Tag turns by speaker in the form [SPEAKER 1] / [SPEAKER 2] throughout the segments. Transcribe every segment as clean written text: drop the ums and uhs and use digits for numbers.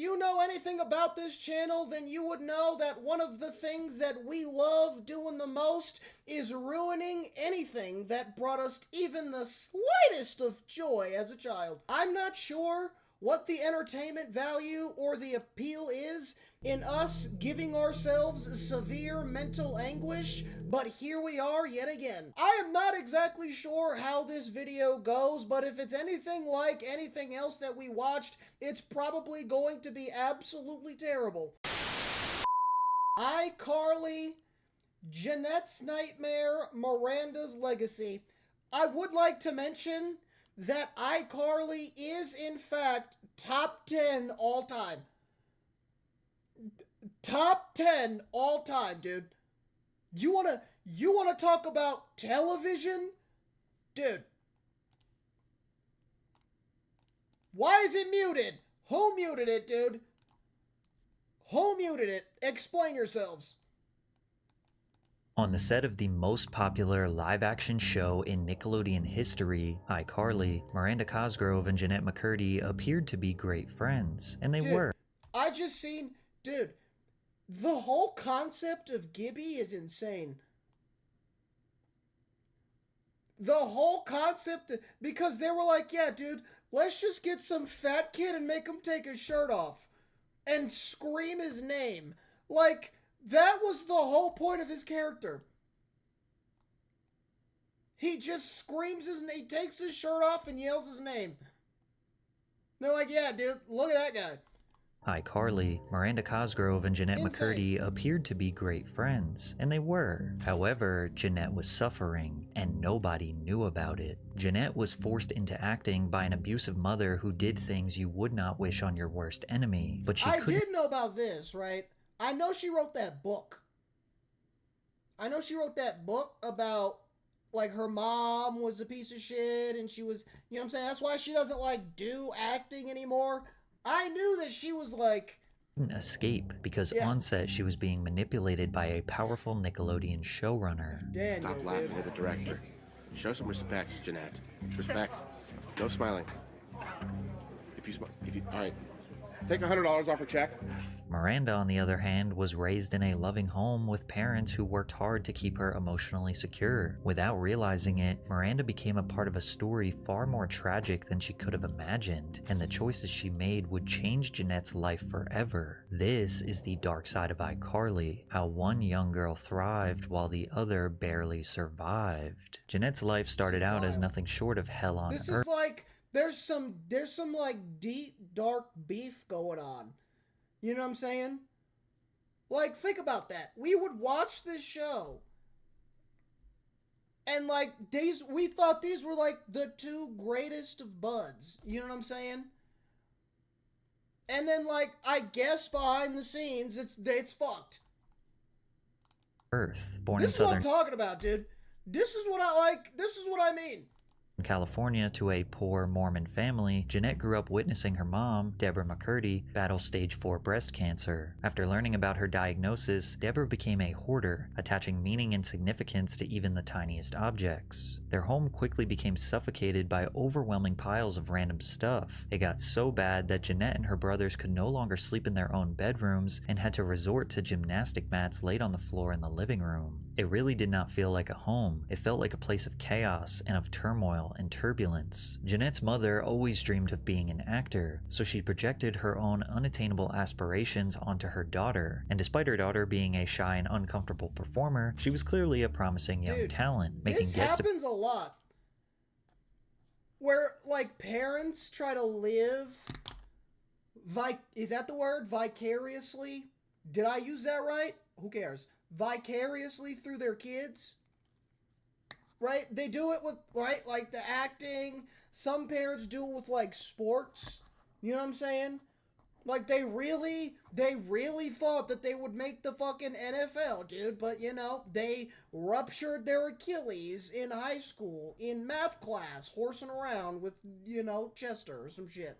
[SPEAKER 1] you know anything about this channel, then you would know that one of the things that we love doing the most is ruining anything that brought us even the slightest of joy as a child. I'm not sure what the entertainment value or the appeal is in us giving ourselves severe mental anguish, but here we are yet again. I am not exactly sure how this video goes, but if it's anything like anything else that we watched, it's probably going to be absolutely terrible. iCarly, Jeanette's Nightmare, Miranda's Legacy. I would like to mention that iCarly is in fact top 10 all time. Top 10 all time, dude. You wanna talk about television? Dude. Why is it muted? Who muted it, dude? Who muted it? Explain yourselves.
[SPEAKER 2] On the set of the most popular live-action show in Nickelodeon history, iCarly, Miranda Cosgrove and Jeanette McCurdy appeared to be great friends, and they were.
[SPEAKER 1] I just seen, dude, the whole concept of Gibby is insane. The whole concept, because they were like, yeah, dude, let's just get some fat kid and make him take his shirt off and scream his name. Like, that was the whole point of his character. He just screams his name, he takes his shirt off and yells his name. They're like, yeah, dude, look at that guy.
[SPEAKER 2] iCarly, Miranda Cosgrove and Jeanette McCurdy appeared to be great friends, and they were. However, Jeanette was suffering, and nobody knew about it. Jeanette was forced into acting by an abusive mother who did things you would not wish on your worst enemy, but
[SPEAKER 1] I did know about this, right? I know she wrote that book. I know she wrote that book about, like, her mom was a piece of shit, and she was, you know what I'm saying? That's why she doesn't, like, do acting anymore. I knew that she was, like...
[SPEAKER 2] escape, because on set she was being manipulated by a powerful Nickelodeon showrunner.
[SPEAKER 1] Daniel,
[SPEAKER 3] stop laughing at the director. Show some respect, Jeanette. Respect. No smiling. If you all right. Take $100 off her check.
[SPEAKER 2] Miranda, on the other hand, was raised in a loving home with parents who worked hard to keep her emotionally secure. Without realizing it, Miranda became a part of a story far more tragic than she could have imagined, and the choices she made would change Jeanette's life forever. This is the dark side of iCarly, how one young girl thrived while the other barely survived. Jeanette's life started out as nothing short of hell on earth.
[SPEAKER 1] This is like, there's some like deep, dark beef going on. You know what I'm saying? Like, think about that. We would watch this show, and like, we thought these were like the two greatest of buds. You know what I'm saying? And then, like, I guess behind the scenes, it's fucked.
[SPEAKER 2] Born
[SPEAKER 1] this
[SPEAKER 2] in
[SPEAKER 1] is what I'm talking about, dude. This is what I like. This is what I mean.
[SPEAKER 2] California to a poor Mormon family, Jeanette grew up witnessing her mom, Deborah McCurdy, battle stage 4 breast cancer. After learning about her diagnosis, Deborah became a hoarder, attaching meaning and significance to even the tiniest objects. Their home quickly became suffocated by overwhelming piles of random stuff. It got so bad that Jeanette and her brothers could no longer sleep in their own bedrooms and had to resort to gymnastic mats laid on the floor in the living room. It really did not feel like a home. It felt like a place of chaos and of turmoil and turbulence. Jeanette's mother always dreamed of being an actor, so she projected her own unattainable aspirations onto her daughter, and despite her daughter being a shy and uncomfortable performer, she was clearly a promising young talent, making
[SPEAKER 1] this happens a lot, where, like, parents try to live is that the word? Vicariously? Did I use that right? Who cares? Vicariously through their kids? Right? They do it with, right, like the acting. Some parents do it with, like, sports. You know what I'm saying? Like, they really thought that they would make the fucking NFL, dude. But, you know, they ruptured their Achilles in high school, in math class, horsing around with, you know, Chester or some shit.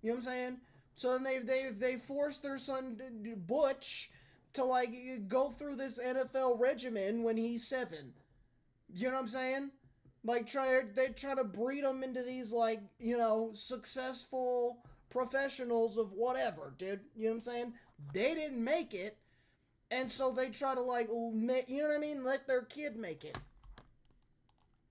[SPEAKER 1] You know what I'm saying? So then they forced their son, Butch, to, like, go through this NFL regimen when he's 7. You know what I'm saying? Like, they try to breed them into these, like, you know, successful professionals of whatever, dude. You know what I'm saying? They didn't make it, and so they try to, like, you know what I mean? Let their kid make it.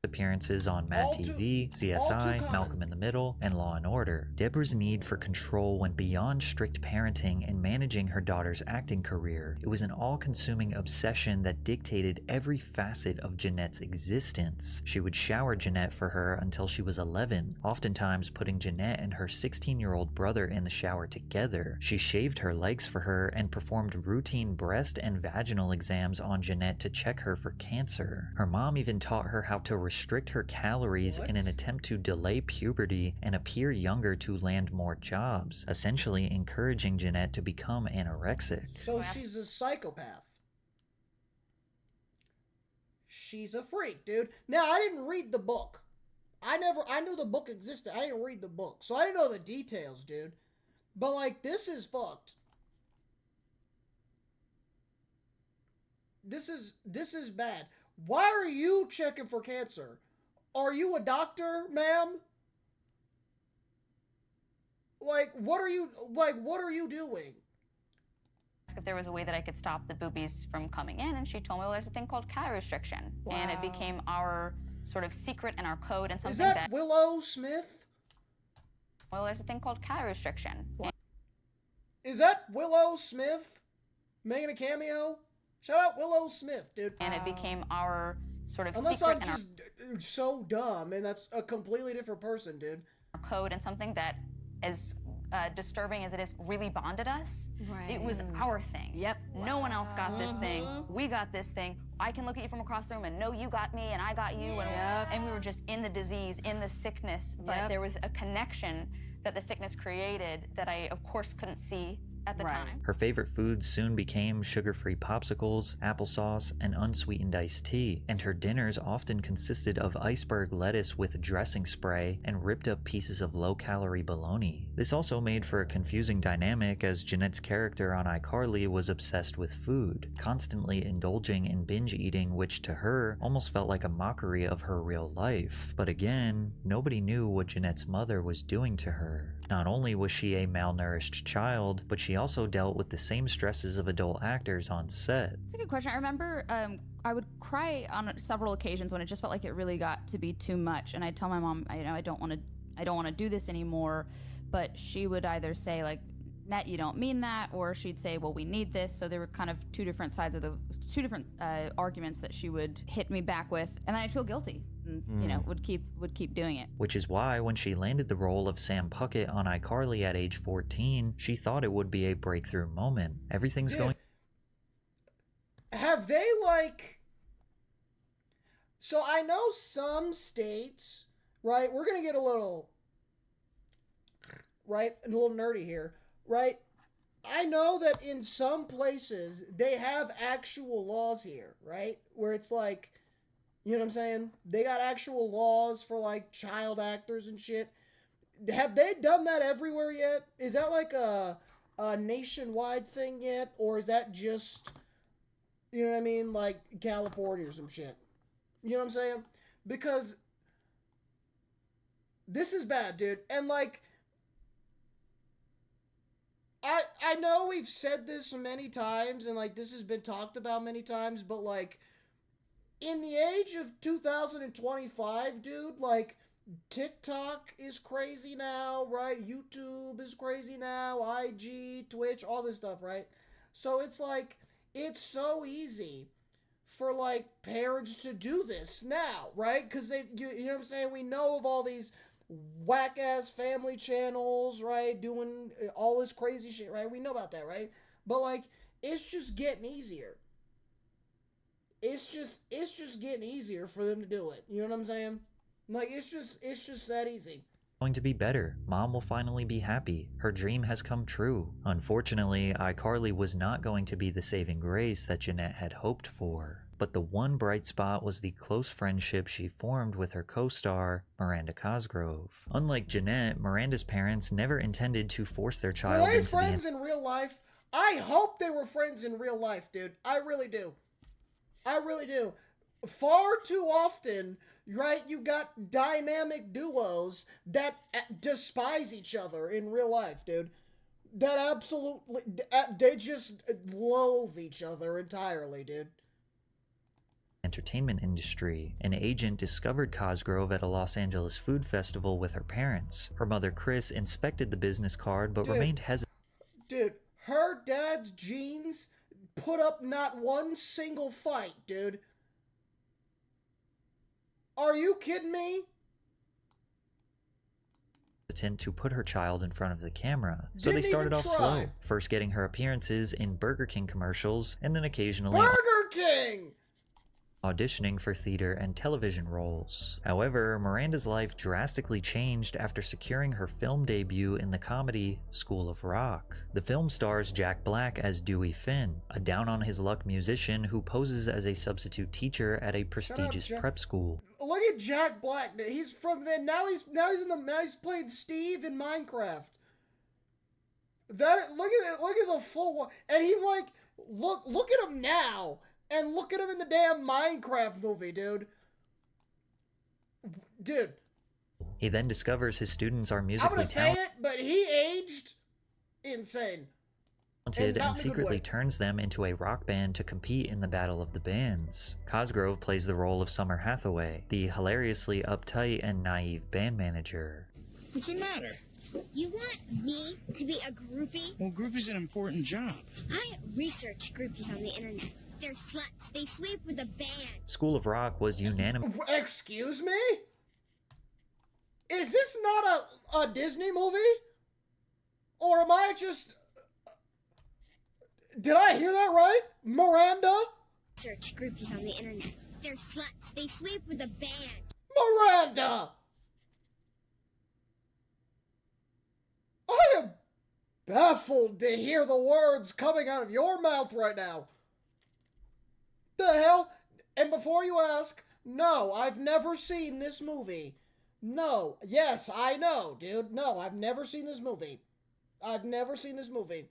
[SPEAKER 2] Appearances on Mad
[SPEAKER 1] All too-
[SPEAKER 2] TV,
[SPEAKER 1] all too
[SPEAKER 2] CSI,
[SPEAKER 1] common.
[SPEAKER 2] Malcolm in the Middle, and Law & Order. Deborah's need for control went beyond strict parenting and managing her daughter's acting career. It was an all-consuming obsession that dictated every facet of Jeanette's existence. She would shower Jeanette for her until she was 11, oftentimes putting Jeanette and her 16-year-old brother in the shower together. She shaved her legs for her and performed routine breast and vaginal exams on Jeanette to check her for cancer. Her mom even taught her how to restrict her calories in an attempt to delay puberty and appear younger to land more jobs, essentially encouraging Jeanette to become anorexic.
[SPEAKER 1] So she's a psychopath. She's a freak, dude. Now, I didn't read the book. I knew the book existed. I didn't read the book. So I didn't know the details, dude. But, like, this is fucked. This is bad. Why are you checking for cancer? Are you a doctor, ma'am? Like, what are you doing?
[SPEAKER 4] If there was a way that I could stop the boobies from coming in, and she told me, well, there's a thing called calorie restriction. Wow. And it became our sort of secret and our code and something
[SPEAKER 1] Is that Willow Smith?
[SPEAKER 4] Well, there's a thing called calorie restriction.
[SPEAKER 1] Is that Willow Smith making a cameo? Shout out Willow Smith, dude.
[SPEAKER 4] And it became our sort of
[SPEAKER 1] Unless
[SPEAKER 4] secret
[SPEAKER 1] I'm
[SPEAKER 4] and
[SPEAKER 1] just so dumb, and that's a completely different person, dude.
[SPEAKER 4] our code and something that, as disturbing as it is, really bonded us.
[SPEAKER 5] Right.
[SPEAKER 4] It was our thing.
[SPEAKER 5] Yep.
[SPEAKER 4] No one else got this thing. We got this thing. I can look at you from across the room and know you got me and I got you. And we were just in the disease, in the sickness. But there was a connection that the sickness created that I, of course, couldn't see at the time.
[SPEAKER 2] Her favorite foods soon became sugar-free popsicles, applesauce, and unsweetened iced tea, and her dinners often consisted of iceberg lettuce with dressing spray and ripped up pieces of low-calorie bologna. This also made for a confusing dynamic, as Jeanette's character on iCarly was obsessed with food, constantly indulging in binge eating, which to her almost felt like a mockery of her real life. But again, nobody knew what Jeanette's mother was doing to her. Not only was she a malnourished child, but she also dealt with the same stresses of adult actors on set.
[SPEAKER 5] It's a good question. I remember I would cry on several occasions when it just felt like it really got to be too much, and I'd tell my mom, I don't want to do this anymore. But she would either say, like, Net, you don't mean that, or she'd say, well, we need this. So there were kind of two different arguments that she would hit me back with, and then I'd feel guilty. And, you know, would keep doing it.
[SPEAKER 2] Which is why when she landed the role of Sam Puckett on iCarly at age 14, she thought it would be a breakthrough moment. Everything's going...
[SPEAKER 1] Have they, like... So I know some states, right? We're going to get a little... Right? A little nerdy here, right? I know that in some places, they have actual laws here, right? Where it's like... You know what I'm saying? They got actual laws for, like, child actors and shit. Have they done that everywhere yet? Is that, like, a nationwide thing yet? Or is that just, you know what I mean, like, California or some shit? You know what I'm saying? Because this is bad, dude. And, like, I know we've said this many times, and, like, this has been talked about many times, but, like, in the age of 2025, dude, like, TikTok is crazy now, right? YouTube is crazy now, IG, Twitch, all this stuff, right? So it's like, it's so easy for, like, parents to do this now, right? Because you know what I'm saying? We know of all these whack-ass family channels, right? Doing all this crazy shit, right? We know about that, right? But, like, it's just getting easier. It's just getting easier for them to do it. You know what I'm saying? Like, it's just that easy.
[SPEAKER 2] Going to be better. Mom will finally be happy. Her dream has come true. Unfortunately, iCarly was not going to be the saving grace that Jeanette had hoped for. But the one bright spot was the close friendship she formed with her co-star, Miranda Cosgrove. Unlike Jeanette, Miranda's parents never intended to force their child
[SPEAKER 1] Were they
[SPEAKER 2] into
[SPEAKER 1] friends in real life? I hope they were friends in real life, dude. I really do. I really do. Far too often right? You got dynamic duos that despise each other in real life, dude. That absolutely, they just loathe each other entirely, dude.
[SPEAKER 2] Entertainment industry. An agent discovered Cosgrove at a Los Angeles food festival with her parents. Her mother, Chris, inspected the business card but remained hesitant.
[SPEAKER 1] Dude, her dad's genes put up not one single fight, dude. Are you kidding me?
[SPEAKER 2] To put her child in front of the camera. So
[SPEAKER 1] Didn't
[SPEAKER 2] they started
[SPEAKER 1] even
[SPEAKER 2] off
[SPEAKER 1] try.
[SPEAKER 2] slow, first getting her appearances in Burger King commercials and then occasionally
[SPEAKER 1] Burger King!
[SPEAKER 2] auditioning for theater and television roles. However, Miranda's life drastically changed after securing her film debut in the comedy School of Rock. The film stars Jack Black as Dewey Finn, a down-on-his-luck musician who poses as a substitute teacher at a prestigious prep school.
[SPEAKER 1] Look at Jack Black. He's from there. Now he's playing Steve in Minecraft. Look at the full one. And he like look at him now. And look at him in the damn Minecraft movie, dude. Dude.
[SPEAKER 2] He then discovers his students are
[SPEAKER 1] I'm
[SPEAKER 2] musically
[SPEAKER 1] gonna say it, but he aged insane.
[SPEAKER 2] talented and
[SPEAKER 1] not in a good
[SPEAKER 2] secretly
[SPEAKER 1] way.
[SPEAKER 2] turns them into a rock band to compete in the Battle of the Bands. Cosgrove plays the role of Summer Hathaway, the hilariously uptight and naive band manager.
[SPEAKER 6] What's the matter?
[SPEAKER 7] You want me to be a groupie?
[SPEAKER 6] Well, groupie's an important job.
[SPEAKER 7] I research groupies on the internet. They're sluts. They sleep with a band.
[SPEAKER 2] School of Rock was unanimous.
[SPEAKER 1] Excuse me? Is this not a Disney movie? Or am I just... Did I hear that right? Miranda?
[SPEAKER 7] Search groupies on the internet. They're sluts. They sleep with a band.
[SPEAKER 1] Miranda! I am baffled to hear the words coming out of your mouth right now. The hell? And before you ask, no, I've never seen this movie. No. Yes, I know, dude. No, I've never seen this movie. I've never seen this movie.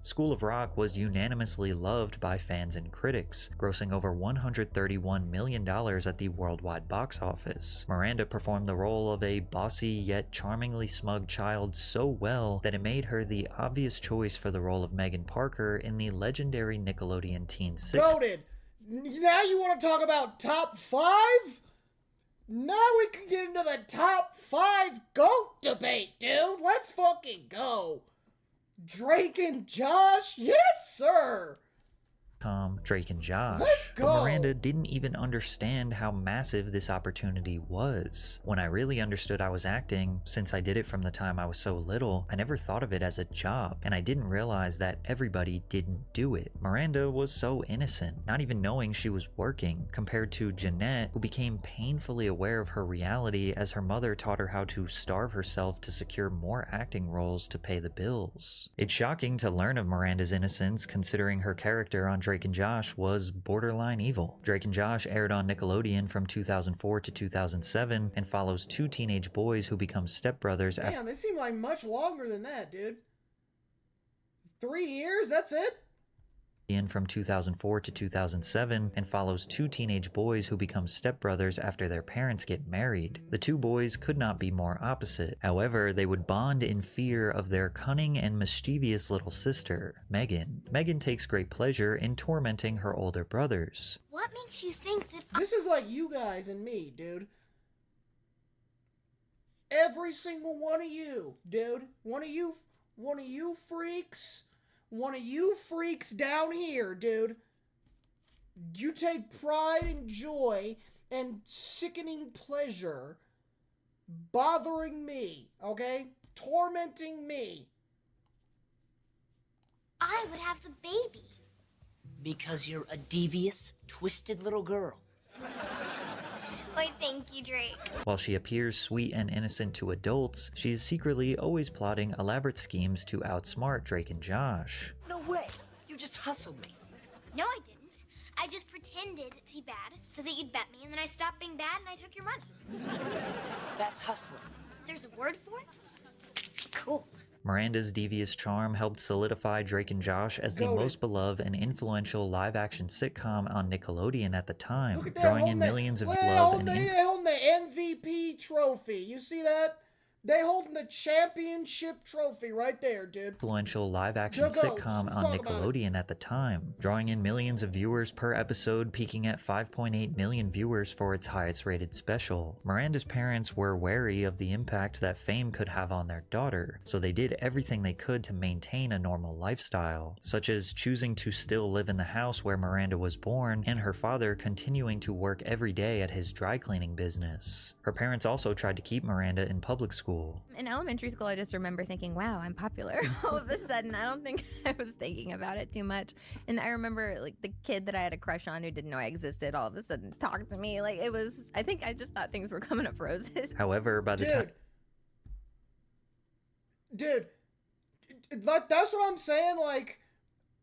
[SPEAKER 2] School of Rock was unanimously loved by fans and critics, grossing over $131 million at the worldwide box office. Miranda performed the role of a bossy yet charmingly smug child so well that it made her the obvious choice for the role of Megan Parker in the legendary Nickelodeon teen sitcom.
[SPEAKER 1] Goated. Now you want to talk about top 5? Now we can get into the top 5 GOAT debate, dude. Let's fucking go. Drake and Josh? Yes, sir.
[SPEAKER 2] Drake and Josh.
[SPEAKER 1] Let's go.
[SPEAKER 2] But Miranda didn't even understand how massive this opportunity was. When I really understood I was acting, since I did it from the time I was so little, I never thought of it as a job, and I didn't realize that everybody didn't do it. Miranda was so innocent, not even knowing she was working, compared to Jeanette, who became painfully aware of her reality as her mother taught her how to starve herself to secure more acting roles to pay the bills. It's shocking to learn of Miranda's innocence, considering her character on Drake and Josh was borderline evil. Drake and Josh aired on Nickelodeon from 2004 to 2007 and follows two teenage boys who become stepbrothers after
[SPEAKER 1] Damn, it seemed like much longer than that, dude. 3 years? That's it?
[SPEAKER 2] from 2004 to 2007 and follows two teenage boys who become stepbrothers after their parents get married. The two boys could not be more opposite. However, they would bond in fear of their cunning and mischievous little sister, Megan. Megan takes great pleasure in tormenting her older brothers.
[SPEAKER 7] What makes you think that
[SPEAKER 1] This is like you guys and me, dude. Every single one of you, dude. One of you freaks. One of you freaks down here, dude. You take pride and joy and sickening pleasure bothering me, okay? Tormenting me.
[SPEAKER 7] I would have the baby?
[SPEAKER 8] Because you're a devious, twisted little girl.
[SPEAKER 7] Why, thank you, Drake.
[SPEAKER 2] While she appears sweet and innocent to adults, she is secretly always plotting elaborate schemes to outsmart Drake and Josh.
[SPEAKER 8] No way. You just hustled me.
[SPEAKER 7] No, I didn't. I just pretended to be bad so that you'd bet me, and then I stopped being bad and I took your money.
[SPEAKER 8] That's hustling.
[SPEAKER 7] There's a word for it? Cool.
[SPEAKER 2] Miranda's devious charm helped solidify Drake and Josh as the
[SPEAKER 1] Goated.
[SPEAKER 2] most beloved and influential live-action sitcom on Nickelodeon at the time,
[SPEAKER 1] Look at that,
[SPEAKER 2] drawing in
[SPEAKER 1] holding that-
[SPEAKER 2] millions of
[SPEAKER 1] Well,
[SPEAKER 2] love and
[SPEAKER 1] they holding the MVP trophy. You see that? They holding the championship trophy right there, dude.
[SPEAKER 2] influential live-action
[SPEAKER 1] The goats.
[SPEAKER 2] sitcom
[SPEAKER 1] Let's
[SPEAKER 2] on
[SPEAKER 1] talk about it.
[SPEAKER 2] Nickelodeon at the time, drawing in millions of viewers per episode, peaking at 5.8 million viewers for its highest-rated special. Miranda's parents were wary of the impact that fame could have on their daughter, so they did everything they could to maintain a normal lifestyle, such as choosing to still live in the house where Miranda was born, and her father continuing to work every day at his dry cleaning business. Her parents also tried to keep Miranda in public school.
[SPEAKER 9] In elementary school, I just remember thinking, wow, I'm popular. All of a sudden, I don't think I was thinking about it too much. And I remember like the kid that I had a crush on who didn't know I existed all of a sudden talked to me. Like it was, I think I just thought things were coming up roses.
[SPEAKER 2] However, by the time
[SPEAKER 1] Dude, that's what I'm saying. Like,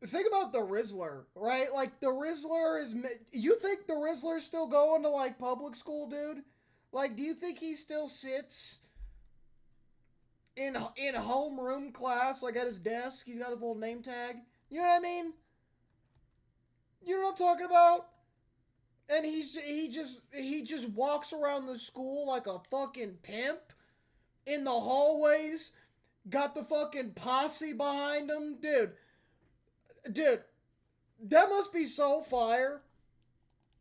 [SPEAKER 1] think about the Rizzler, right? Like, the Rizzler is. You think the Rizzler's still going to, like, public school, dude? Like, do you think he still sits in homeroom class, like, at his desk? He's got his little name tag. You know what I mean? You know what I'm talking about? And he just walks around the school like a fucking pimp in the hallways. Got the fucking posse behind him. Dude, that must be so fire.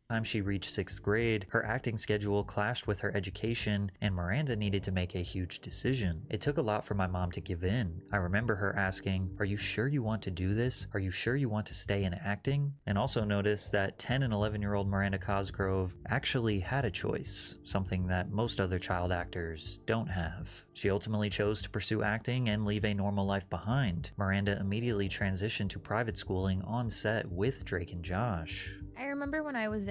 [SPEAKER 2] time she reached 6th grade, her acting schedule clashed with her education, and Miranda needed to make a huge decision. It took a lot for my mom to give in. I remember her asking, "Are you sure you want to do this? Are you sure you want to stay in acting?" And also noticed that 10 and 11-year-old Miranda Cosgrove actually had a choice, something that most other child actors don't have. She ultimately chose to pursue acting and leave a normal life behind. Miranda immediately transitioned to private schooling on set with Drake and Josh.
[SPEAKER 9] I remember when I was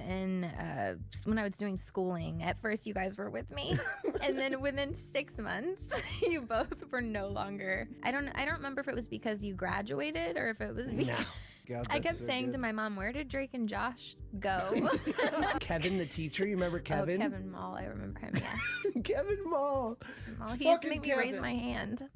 [SPEAKER 9] doing schooling, at first you guys were with me. And then within 6 months, you both were no longer. I don't remember if it was because you graduated or if it was because
[SPEAKER 10] God,
[SPEAKER 9] I kept
[SPEAKER 10] that's so
[SPEAKER 9] saying
[SPEAKER 10] good.
[SPEAKER 9] to my mom, "Where did Drake and Josh go?"
[SPEAKER 10] Kevin, the teacher, you remember Kevin?
[SPEAKER 9] Oh, Kevin Mall, I remember him, yes.
[SPEAKER 10] Kevin Mall.
[SPEAKER 9] Mall. He used to
[SPEAKER 1] Fucking
[SPEAKER 9] make me raise
[SPEAKER 1] Kevin.
[SPEAKER 9] my hand.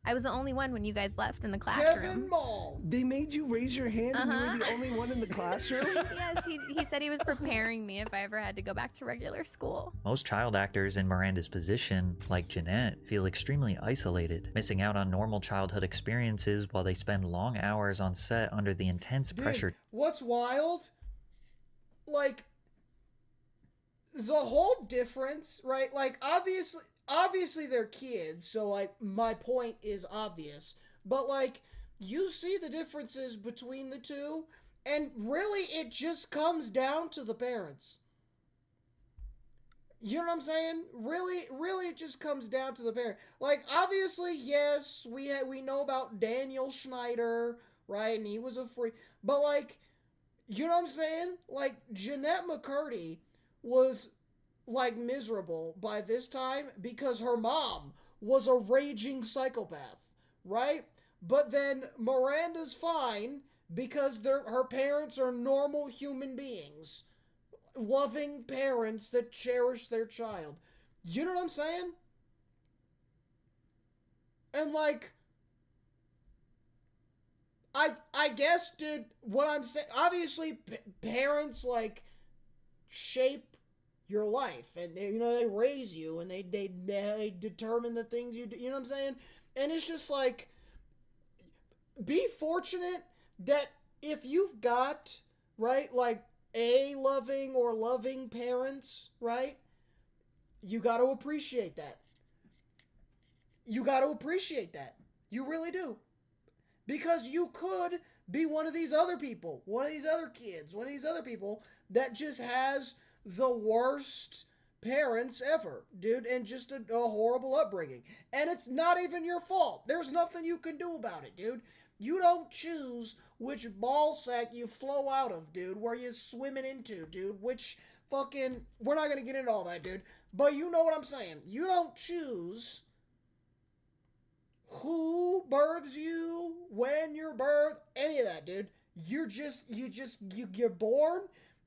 [SPEAKER 9] I was the only one when you guys left in the
[SPEAKER 1] Kevin
[SPEAKER 9] classroom.
[SPEAKER 1] Mall.
[SPEAKER 10] They made you raise your hand and you were the only one in the classroom?
[SPEAKER 9] Yes, he said he was preparing me if I ever had to go back to regular school.
[SPEAKER 2] Most child actors in Miranda's position, like Jeanette, feel extremely isolated, missing out on normal childhood experiences while they spend long hours on set under the intense
[SPEAKER 1] Dude,
[SPEAKER 2] pressure.
[SPEAKER 1] what's wild? Like, the whole difference, right? Like, obviously they're kids, so, like, my point is obvious. But, like, you see the differences between the two, and really it just comes down to the parents. You know what I'm saying? Really it just comes down to the parent. Like, obviously, yes, we know about Daniel Schneider, right? And he was a freak. But, like, you know what I'm saying? Like, Jeanette McCurdy was, like, miserable by this time because her mom was a raging psychopath, right? But then Miranda's fine because her parents are normal human beings. Loving parents that cherish their child. You know what I'm saying? And, like, I guess, dude, what I'm saying, obviously, parents, like, shape your life, and they, you know, they raise you, and they determine the things you do, you know what I'm saying? And it's just like, be fortunate that if you've got, right, like, loving parents, right, you got to appreciate that. You got to appreciate that. You really do. Because you could be one of these other people, one of these other kids, one of these other people that just has the worst parents ever, dude, and just a horrible upbringing. And it's not even your fault. There's nothing you can do about it, dude. You don't choose which ball sack you flow out of, dude, where you swimming into, dude, which fucking, we're not gonna get into all that, dude, but you know what I'm saying. You don't choose who births you, when you're birthed, any of that, dude. You're born,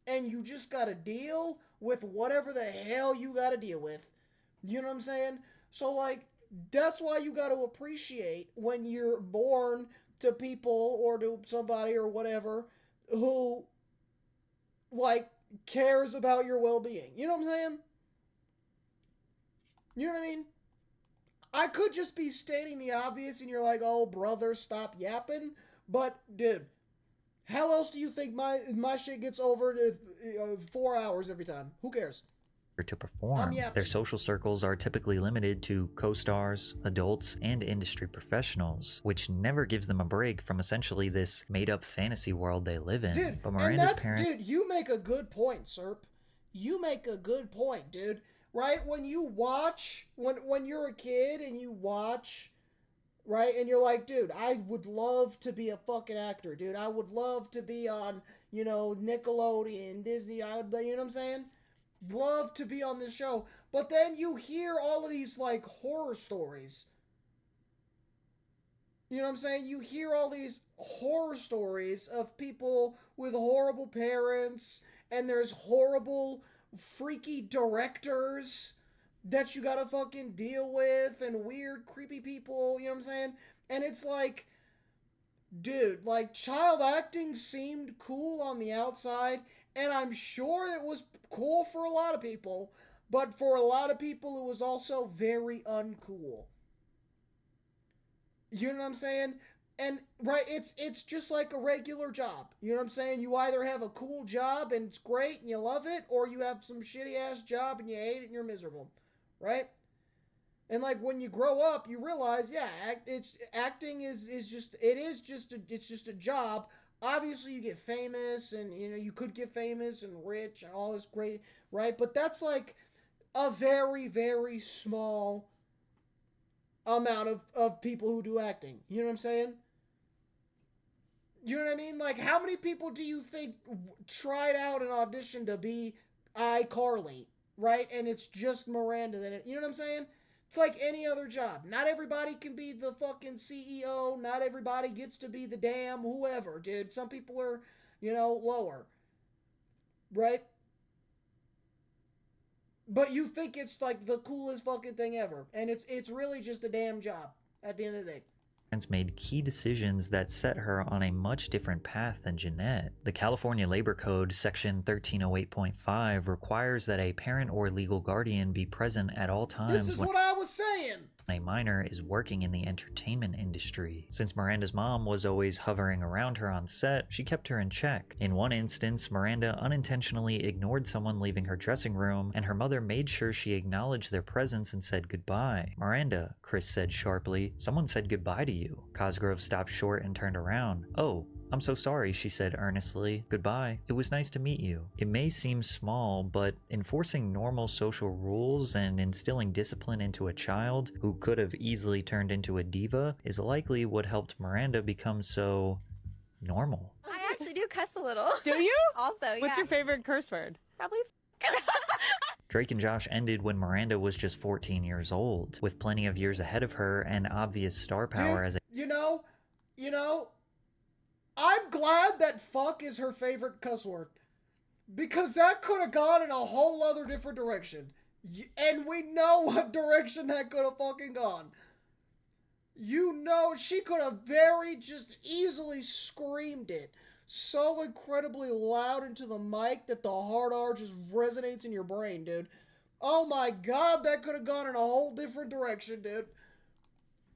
[SPEAKER 1] and you just gotta deal with whatever the hell you gotta deal with. You know what I'm saying? So, like, That's why you got to appreciate when you're born to people or to somebody or whatever who, like, cares about your well-being. You know what I'm saying? You know what I mean? I could just be stating the obvious and you're like, oh, brother, stop yapping. But, dude, how else do you think my shit gets over to 4 hours every time? Who cares?
[SPEAKER 2] To perform. Their social circles are typically limited to co-stars, adults, and industry professionals, which never gives them a break from essentially this made-up fantasy world they live in.
[SPEAKER 1] Dude,
[SPEAKER 2] but Miranda's parents...
[SPEAKER 1] Dude, you make a good point, Serp. You make a good point, dude. Right? When you watch, when you're a kid and you watch, right? And you're like, dude, I would love to be a fucking actor, dude. I would love to be on, you know, Nickelodeon, Disney, you know what I'm saying? Love to be on this show. But then you hear all of these, like, horror stories. You know what I'm saying? You hear all these horror stories of people with horrible parents, and there's horrible, freaky directors that you gotta fucking deal with, and weird, creepy people, you know what I'm saying? And it's like, dude, like, child acting seemed cool on the outside, and I'm sure it was cool for a lot of people, but for a lot of people it was also very uncool. You know what I'm saying? And, right, it's just like a regular job. You know what I'm saying? You either have a cool job and it's great and you love it, or you have some shitty-ass job and you hate it and you're miserable. Right? And, like, when you grow up, you realize, yeah, acting is just a job. Obviously, you get famous, and, you know, you could get famous and rich and all this great, right? But that's, like, a very, very small amount of people who do acting. You know what I'm saying? You know what I mean? Like, how many people do you think tried out an audition to be iCarly, right? And it's just Miranda that it, you know what I'm saying? It's like any other job. Not everybody can be the fucking CEO. Not everybody gets to be the damn whoever, dude. Some people are, you know, lower. Right? But you think it's like the coolest fucking thing ever. And it's really just a damn job at the end of the day.
[SPEAKER 2] Made key decisions that set her on a much different path than Jeanette. The California Labor Code, Section 1308.5, requires that a parent or legal guardian be present at all times.
[SPEAKER 1] This is what I was saying!
[SPEAKER 2] A minor is working in the entertainment industry. Since Miranda's mom was always hovering around her on set, she kept her in check. In one instance, Miranda unintentionally ignored someone leaving her dressing room, and her mother made sure she acknowledged their presence and said goodbye. Miranda, Chris said sharply, someone said goodbye to you. Cosgrove stopped short and turned around. Oh, I'm so sorry, she said earnestly. Goodbye. It was nice to meet you. It may seem small, but enforcing normal social rules and instilling discipline into a child who could have easily turned into a diva is likely what helped Miranda become so normal.
[SPEAKER 9] I actually do cuss a little.
[SPEAKER 11] Do you?
[SPEAKER 9] Also, yeah.
[SPEAKER 11] What's your favorite curse word?
[SPEAKER 9] Probably
[SPEAKER 2] Drake and Josh ended when Miranda was just 14 years old, with plenty of years ahead of her and obvious star power as a...
[SPEAKER 1] You know, I'm glad that fuck is her favorite cuss word. Because that could have gone in a whole other different direction. And we know what direction that could have fucking gone. You know, she could have very just easily screamed it so incredibly loud into the mic that the hard R just resonates in your brain, dude. Oh my god, that could have gone in a whole different direction, dude.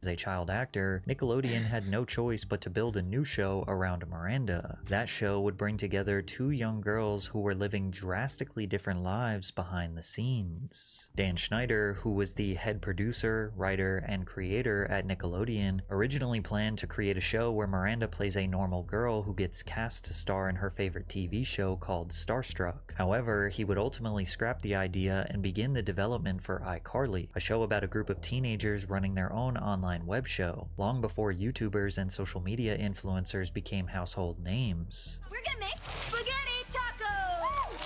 [SPEAKER 2] As a child actor, Nickelodeon had no choice but to build a new show around Miranda. That show would bring together two young girls who were living drastically different lives behind the scenes. Dan Schneider, who was the head producer, writer, and creator at Nickelodeon, originally planned to create a show where Miranda plays a normal girl who gets cast to star in her favorite TV show called Starstruck. However, he would ultimately scrap the idea and begin the development for iCarly, a show about a group of teenagers running their own online web show, long before YouTubers and social media influencers became household names.
[SPEAKER 7] We're gonna make spaghetti tacos!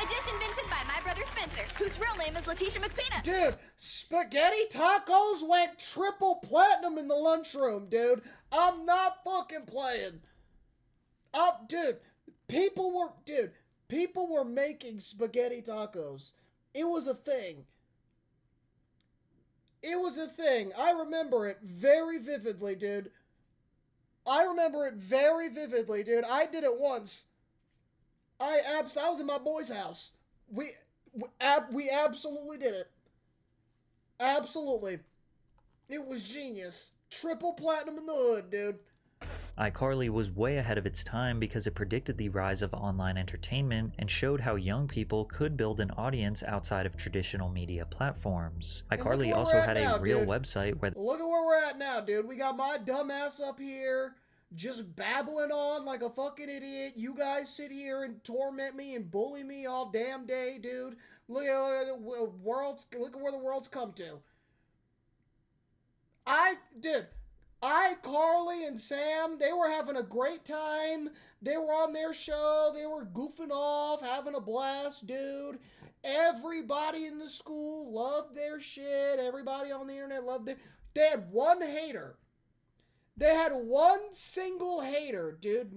[SPEAKER 7] Edition invented by my brother Spencer, whose real name is Letitia McPeanut.
[SPEAKER 1] Dude, spaghetti tacos went triple platinum in the lunchroom, dude. I'm not fucking playing. Oh, dude, people were making spaghetti tacos. It was a thing. It was a thing. I remember it very vividly, dude. I remember it very vividly, dude. I did it once. I was in my boy's house. We absolutely did it. Absolutely. It was genius. Triple platinum in the hood, dude.
[SPEAKER 2] iCarly was way ahead of its time because it predicted the rise of online entertainment and showed how young people could build an audience outside of traditional media platforms. iCarly also had a real website where...
[SPEAKER 1] Look at where we're at now, dude. We got my dumb ass up here just babbling on like a fucking idiot. You guys sit here and torment me and bully me all damn day, dude. Look at the world's... Look at where the world's come to. iCarly and Sam, they were having a great time. They were on their show. They were goofing off, having a blast, dude. Everybody in the school loved their shit. Everybody on the internet loved their... They had one hater. They had one single hater, dude.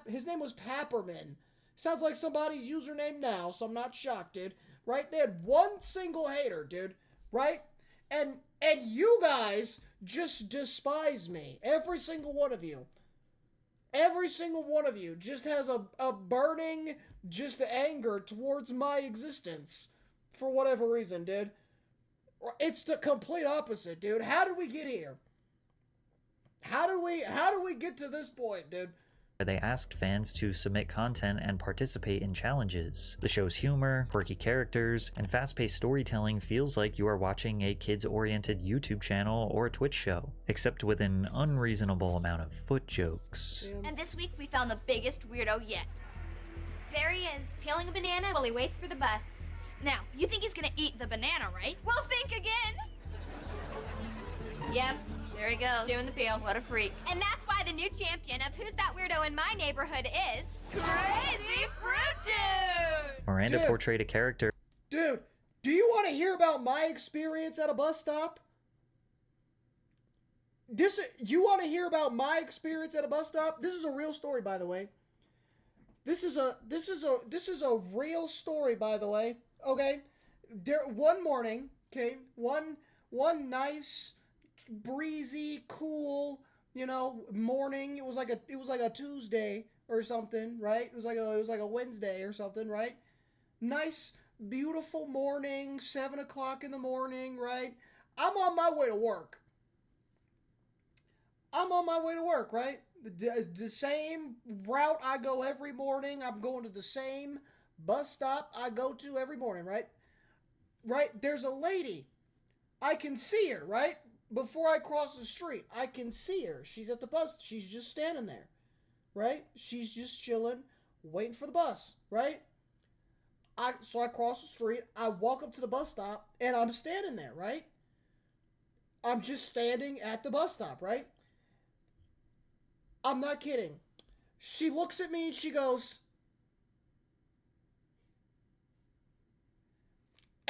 [SPEAKER 1] His name was Papperman. Sounds like somebody's username now, so I'm not shocked, dude. Right? They had one single hater, dude. Right? And you guys just despise me. Every single one of you. Every single one of you just has a burning just anger towards my existence. For whatever reason, dude. It's the complete opposite, dude. How did we get here? How did we get to this point, dude?
[SPEAKER 2] They asked fans to submit content and participate in challenges. The show's humor, quirky characters, and fast-paced storytelling feels like you are watching a kids-oriented YouTube channel or a Twitch show, except with an unreasonable amount of foot jokes.
[SPEAKER 7] And this week we found the biggest weirdo yet. There he is, peeling a banana while he waits for the bus. Now, you think he's gonna eat the banana, right? Well, think again! Yep. There he goes. Doing the peel. What a freak. And that's why the new champion of Who's That Weirdo in My Neighborhood is... Crazy Fruit Dude!
[SPEAKER 2] Miranda portrayed a character...
[SPEAKER 1] Dude, do you want to hear about my experience at a bus stop? You want to hear about my experience at a bus stop? This is a real story, by the way. This is a real story, by the way. Okay? One morning, okay, one nice... breezy, cool, morning. It was like a Tuesday or something, right? It was like a Wednesday or something, right? Nice, beautiful morning, 7 o'clock in the morning, right? I'm on my way to work. Right? The same route I go every morning. I'm going to the same bus stop I go to every morning, right? Right? There's a lady. I can see her, right? Before I cross the street, I can see her. She's at the bus. She's just standing there, right? She's just chilling, waiting for the bus, right? So I cross the street. I walk up to the bus stop, and I'm standing there, right? I'm just standing at the bus stop, right? I'm not kidding. She looks at me, and she goes...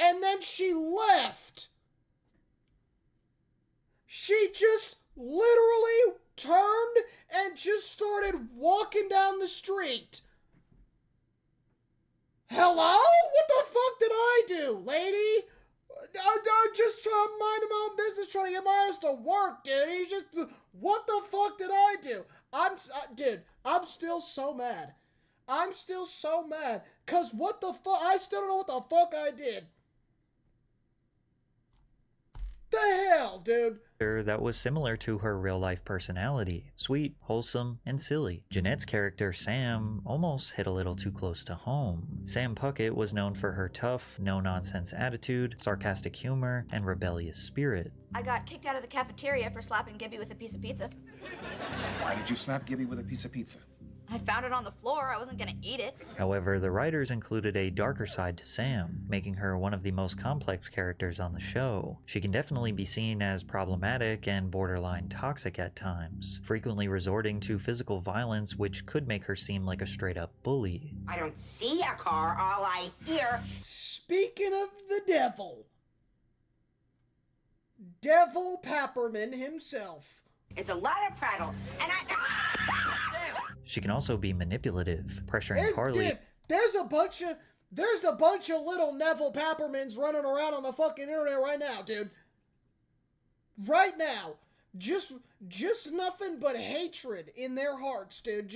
[SPEAKER 1] And then she left. She just literally turned and just started walking down the street. Hello? What the fuck did I do, lady? I'm just trying to mind my own business, trying to get my ass to work, dude. What the fuck did I do? I'm still so mad. I'm still so mad. Cause what the fuck? I still don't know what the fuck I did. The hell, dude?
[SPEAKER 2] That was similar to her real-life personality. Sweet, wholesome, and silly. Jeanette's character, Sam, almost hit a little too close to home. Sam Puckett was known for her tough, no-nonsense attitude, sarcastic humor, and rebellious spirit.
[SPEAKER 7] I got kicked out of the cafeteria for slapping Gibby with a piece of pizza.
[SPEAKER 11] Why did you slap Gibby with a piece of pizza?
[SPEAKER 7] I found it on the floor. I wasn't gonna eat it.
[SPEAKER 2] However, the writers included a darker side to Sam, making her one of the most complex characters on the show. She can definitely be seen as problematic and borderline toxic at times, frequently resorting to physical violence, which could make her seem like a straight-up bully.
[SPEAKER 8] I don't see a car, all I hear...
[SPEAKER 1] Speaking of the devil, Devil Papperman himself.
[SPEAKER 8] It's a lot of prattle, and
[SPEAKER 2] She can also be manipulative, pressuring Carly.
[SPEAKER 1] There's a bunch of There's a bunch of little Neville Pappermans running around on the fucking internet right now, dude. Right now. Just nothing but hatred in their hearts, dude.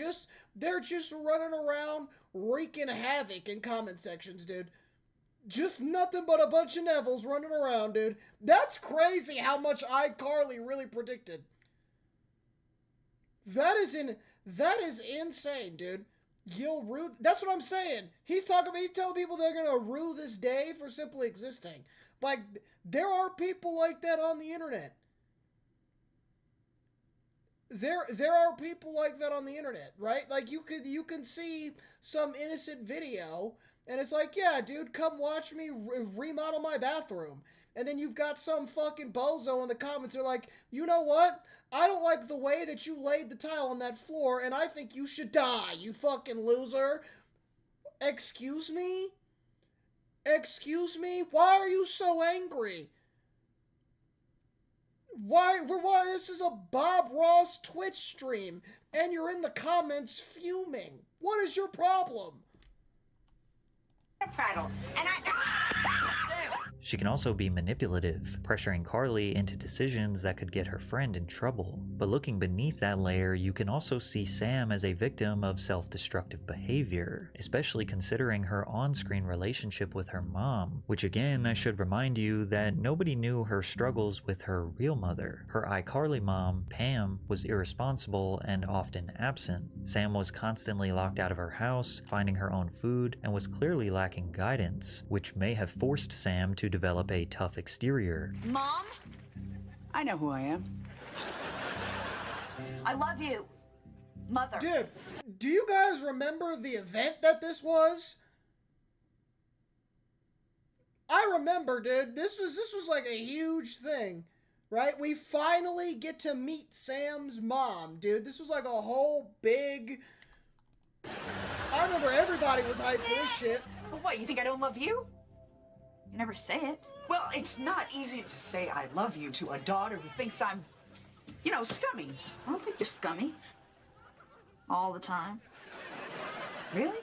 [SPEAKER 1] They're just running around wreaking havoc in comment sections, dude. Just nothing but a bunch of Nevilles running around, dude. That's crazy how much iCarly really predicted. That is insane, dude. You'll rue. That's what I'm saying. He's telling people they're gonna rue this day for simply existing. Like, there are people like that on the internet. There are people like that on the internet, right? Like, you can see some innocent video, and it's like, yeah, dude, come watch me remodel my bathroom. And then you've got some fucking bozo in the comments who are like, you know what? I don't like the way that you laid the tile on that floor, and I think you should die, you fucking loser. Excuse me? Excuse me? Why are you so angry? Why, this is a Bob Ross Twitch stream, and you're in the comments fuming. What is your problem?
[SPEAKER 12] Prattle, and
[SPEAKER 2] She can also be manipulative, pressuring Carly into decisions that could get her friend in trouble. But looking beneath that layer, you can also see Sam as a victim of self-destructive behavior, especially considering her on-screen relationship with her mom, which again, I should remind you that nobody knew her struggles with her real mother. Her iCarly mom, Pam, was irresponsible and often absent. Sam was constantly locked out of her house, finding her own food, and was clearly lacking guidance, which may have forced Sam to develop a tough exterior.
[SPEAKER 4] Mom?
[SPEAKER 12] I know who I am.
[SPEAKER 4] I love you. Mother.
[SPEAKER 1] Dude, do you guys remember the event that this was? I remember, dude. This was like a huge thing, right? We finally get to meet Sam's mom, dude. This was like a whole big... I remember everybody was hyped for this shit.
[SPEAKER 12] Well, what, you think I don't love you? You never say it. Well, it's not easy to say I love you to a daughter who thinks I'm, scummy. I don't think you're scummy. All the time. Really?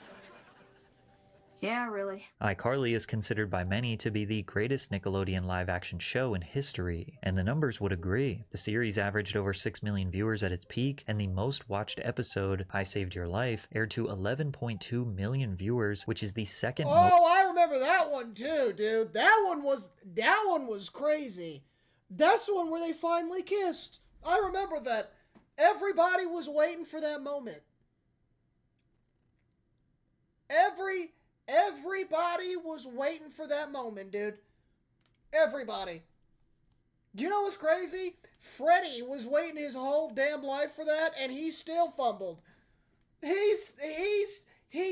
[SPEAKER 12] Yeah, really.
[SPEAKER 2] iCarly is considered by many to be the greatest Nickelodeon live-action show in history, and the numbers would agree. The series averaged over 6 million viewers at its peak, and the most watched episode, I Saved Your Life, aired to 11.2 million viewers, which is the second most...
[SPEAKER 1] Oh, I remember that one too, dude. That one was crazy. That's the one where they finally kissed. I remember that. Everybody was waiting for that moment. Everybody was waiting for that moment, dude. Everybody. You know what's crazy? Freddie was waiting his whole damn life for that, and he still fumbled. He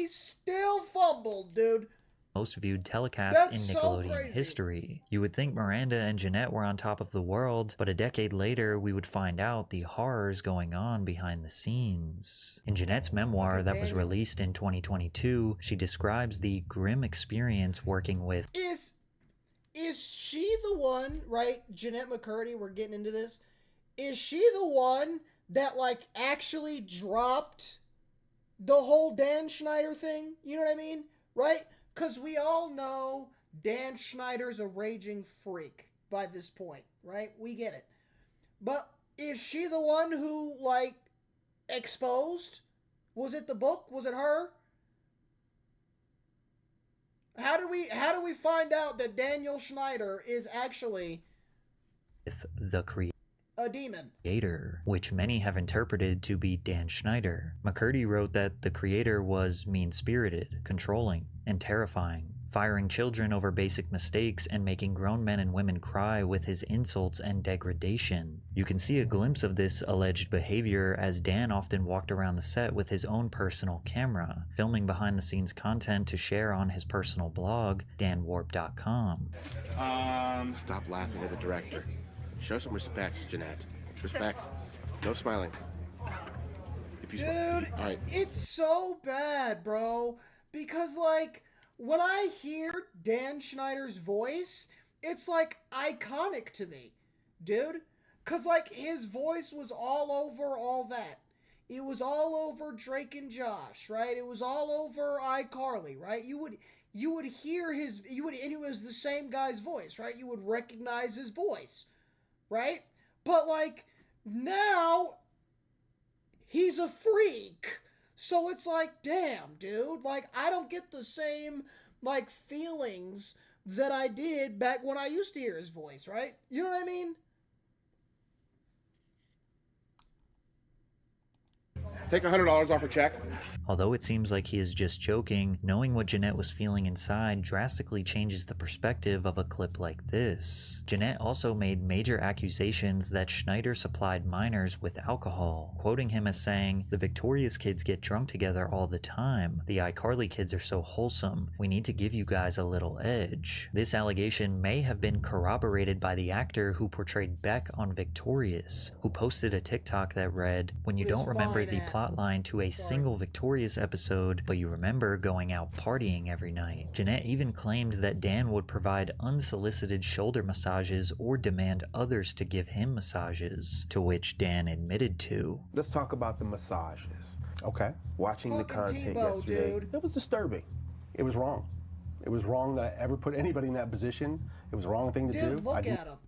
[SPEAKER 1] still fumbled, dude.
[SPEAKER 2] Most viewed telecast
[SPEAKER 1] That's
[SPEAKER 2] in
[SPEAKER 1] so
[SPEAKER 2] Nickelodeon
[SPEAKER 1] crazy.
[SPEAKER 2] history. You would think Miranda and Jeanette were on top of the world, but a decade later we would find out the horrors going on behind the scenes. In Jeanette's memoir that was released in 2022, she describes the grim experience working with...
[SPEAKER 1] Is she the one, right? Jeanette McCurdy, we're getting into this. Is she the one that, like, actually dropped the whole Dan Schneider thing? You know what I mean? Right? Because we all know Dan Schneider's a raging freak by this point, right? We get it. But is she the one who, like, exposed? Was it the book? Was it her? How do we find out that Daniel Schneider is actually
[SPEAKER 2] the
[SPEAKER 1] a demon?
[SPEAKER 2] Creator, which many have interpreted to be Dan Schneider. McCurdy wrote that the creator was mean-spirited, controlling, and terrifying, firing children over basic mistakes and making grown men and women cry with his insults and degradation. You can see a glimpse of this alleged behavior as Dan often walked around the set with his own personal camera, filming behind-the-scenes content to share on his personal blog, danwarp.com.
[SPEAKER 3] Stop laughing at the director. Show some respect, Jeanette. Respect. No smiling. If you
[SPEAKER 1] Dude,
[SPEAKER 3] all right.
[SPEAKER 1] It's so bad, bro. Because, like, when I hear Dan Schneider's voice, it's, like, iconic to me, dude. Because, like, his voice was all over all that. It was all over Drake and Josh, right? It was all over iCarly, right? you would hear and it was the same guy's voice, right? You would recognize his voice, right? But like now he's a freak. So it's like, damn, dude, like I don't get the same like feelings that I did back when I used to hear his voice, right? You know what I mean?
[SPEAKER 3] Take $100 off her check.
[SPEAKER 2] Although it seems like he is just joking, knowing what Jeanette was feeling inside drastically changes the perspective of a clip like this. Jeanette also made major accusations that Schneider supplied minors with alcohol, quoting him as saying, "The Victorious kids get drunk together all the time. The iCarly kids are so wholesome. We need to give you guys a little edge." This allegation may have been corroborated by the actor who portrayed Beck on Victorious, who posted a TikTok that read, "When you don't remember the plotline to a single Victorious episode, but you remember going out partying every night." Jeanette even claimed that Dan would provide unsolicited shoulder massages or demand others to give him massages, to which Dan admitted to.
[SPEAKER 13] Let's talk about the massages.
[SPEAKER 10] Okay.
[SPEAKER 13] Watching the content
[SPEAKER 1] Tebow,
[SPEAKER 13] yesterday,
[SPEAKER 1] dude.
[SPEAKER 13] it was disturbing.
[SPEAKER 10] It was wrong. It was wrong that I ever put anybody in that position. It was the wrong thing to do.
[SPEAKER 1] Dude, look at him.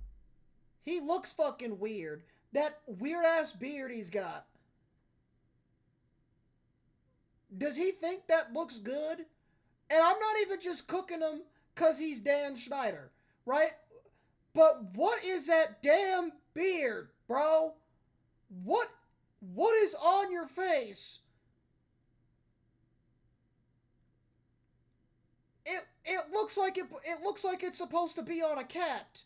[SPEAKER 1] He looks fucking weird. That weird ass beard he's got. Does he think that looks good? And I'm not even just cooking him because he's Dan Schneider, right? But what is that damn beard, bro? What is on your face? It looks like it looks like it's supposed to be on a cat.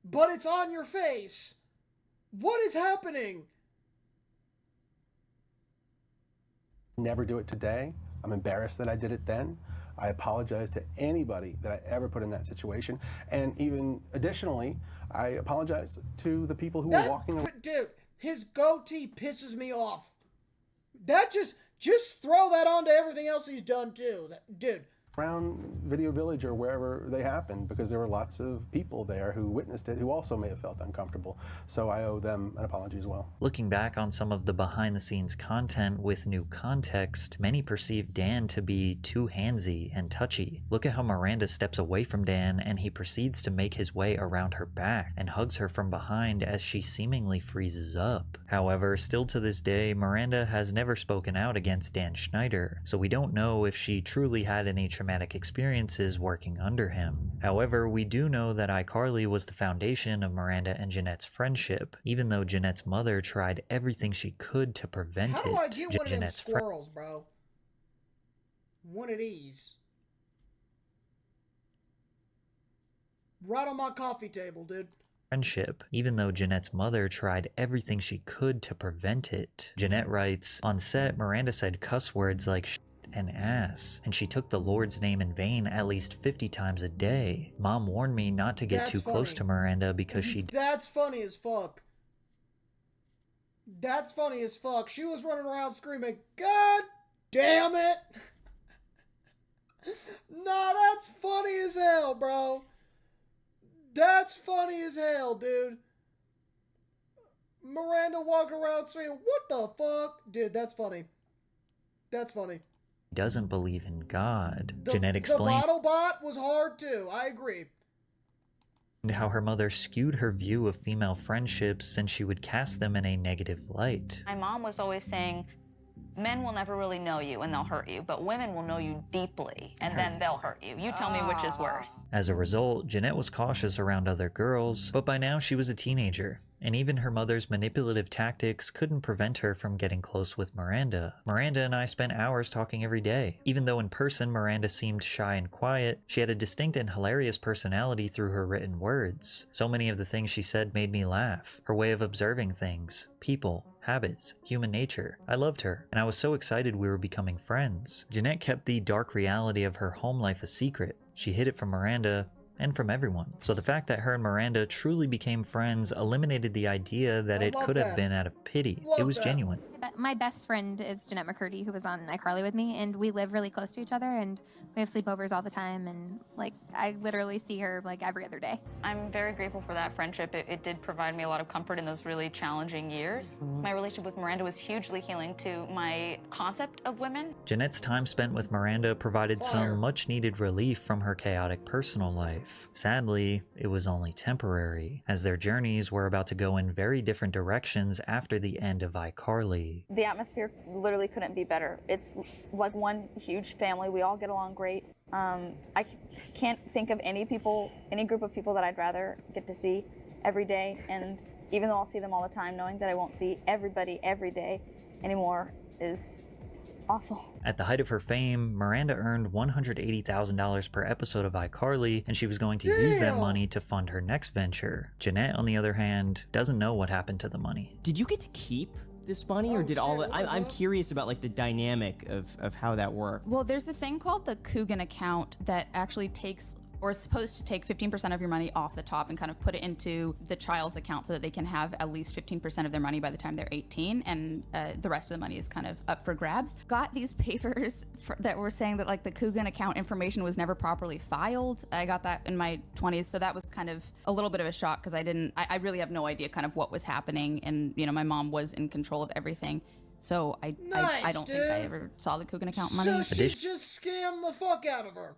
[SPEAKER 1] But it's on your face. What is happening?
[SPEAKER 10] Never do it today. I'm embarrassed that I did it then. I apologize to anybody that I ever put in that situation. And even additionally, I apologize to the people who were walking around.
[SPEAKER 1] Dude, his goatee pisses me off. That just throw that onto everything else he's done too. Dude.
[SPEAKER 10] Around Video Village or wherever they happened, because there were lots of people there who witnessed it who also may have felt uncomfortable. So I owe them an apology as well.
[SPEAKER 2] Looking back on some of the behind-the-scenes content with new context, many perceive Dan to be too handsy and touchy. Look at how Miranda steps away from Dan and he proceeds to make his way around her back and hugs her from behind as she seemingly freezes up. However, still to this day, Miranda has never spoken out against Dan Schneider, so we don't know if she truly had any traumatic experiences working under him. However, we do know that iCarly was the foundation of Miranda and Jeanette's friendship, even though Jeanette's mother tried everything she could to prevent
[SPEAKER 1] How
[SPEAKER 2] it.
[SPEAKER 1] do I get one of them
[SPEAKER 2] Jeanette's
[SPEAKER 1] squirrels, bro? One of these. Right on my coffee table, dude.
[SPEAKER 2] Friendship, even though Jeanette's mother tried everything she could to prevent it. Jeanette writes, "On set, Miranda said cuss words like shit and ass, and she took the Lord's name in vain at least 50 times a day. Mom warned me not to get
[SPEAKER 1] That's
[SPEAKER 2] too close
[SPEAKER 1] funny.
[SPEAKER 2] to Miranda because she..."
[SPEAKER 1] That's funny as fuck. That's funny as fuck. She was running around screaming, "God damn it!" Nah, that's funny as hell, bro. That's funny as hell, dude. Miranda walking around saying, "What the fuck?" Dude, that's funny. That's funny.
[SPEAKER 2] Doesn't believe in God. Jeanette explained
[SPEAKER 1] The bottle bot was hard too. I agree.
[SPEAKER 2] how her mother skewed her view of female friendships since she would cast them in a negative light.
[SPEAKER 4] My mom was always saying, men will never really know you and they'll hurt you, but women will know you deeply and then they'll hurt you. You tell me which is worse.
[SPEAKER 2] As a result, Jeanette was cautious around other girls, but by now she was a teenager, and even her mother's manipulative tactics couldn't prevent her from getting close with Miranda. Miranda and I spent hours talking every day. Even though in person Miranda seemed shy and quiet, she had a distinct and hilarious personality through her written words. So many of the things she said made me laugh. Her way of observing things, people, habits, human nature. I loved her, and I was so excited we were becoming friends. Jeanette kept the dark reality of her home life a secret. She hid it from Miranda, and from everyone. So the fact that her and Miranda truly became friends eliminated the idea that it could have been out of pity. It was genuine.
[SPEAKER 9] my best friend is Jeanette McCurdy, who was on iCarly with me, and we live really close to each other, and we have sleepovers all the time, and like I literally see her like every other day.
[SPEAKER 4] I'm very grateful for that friendship. It did provide me a lot of comfort in those really challenging years. My relationship with Miranda was hugely healing to my concept of women.
[SPEAKER 2] Jeanette's time spent with Miranda provided some much-needed relief from her chaotic personal life. Sadly, it was only temporary, as their journeys were about to go in very different directions after the end of iCarly.
[SPEAKER 14] The atmosphere literally couldn't be better. It's like one huge family. We all get along great. I can't think of any group of people that I'd rather get to see every day. And even though I'll see them all the time, knowing that I won't see everybody every day anymore is awful.
[SPEAKER 2] At the height of her fame, Miranda earned $180,000 per episode of iCarly, and she was going to use that money to fund her next venture. Jeanette, on the other hand, doesn't know what happened to the money.
[SPEAKER 15] Did you get to keep this money, or did all the... I'm curious about like the dynamic of how that worked.
[SPEAKER 5] Well, there's a thing called the Coogan account that actually takes, or is supposed to take 15% of your money off the top and kind of put it into the child's account so that they can have at least 15% of their money by the time they're 18, and the rest of the money is kind of up for grabs. Got these papers that were saying that like the Coogan account information was never properly filed. I got that in my 20s, so that was kind of a little bit of a shock because I really have no idea kind of what was happening, and you know, my mom was in control of everything. So I don't think I ever saw the Coogan account money.
[SPEAKER 1] So she just scammed the fuck out of her.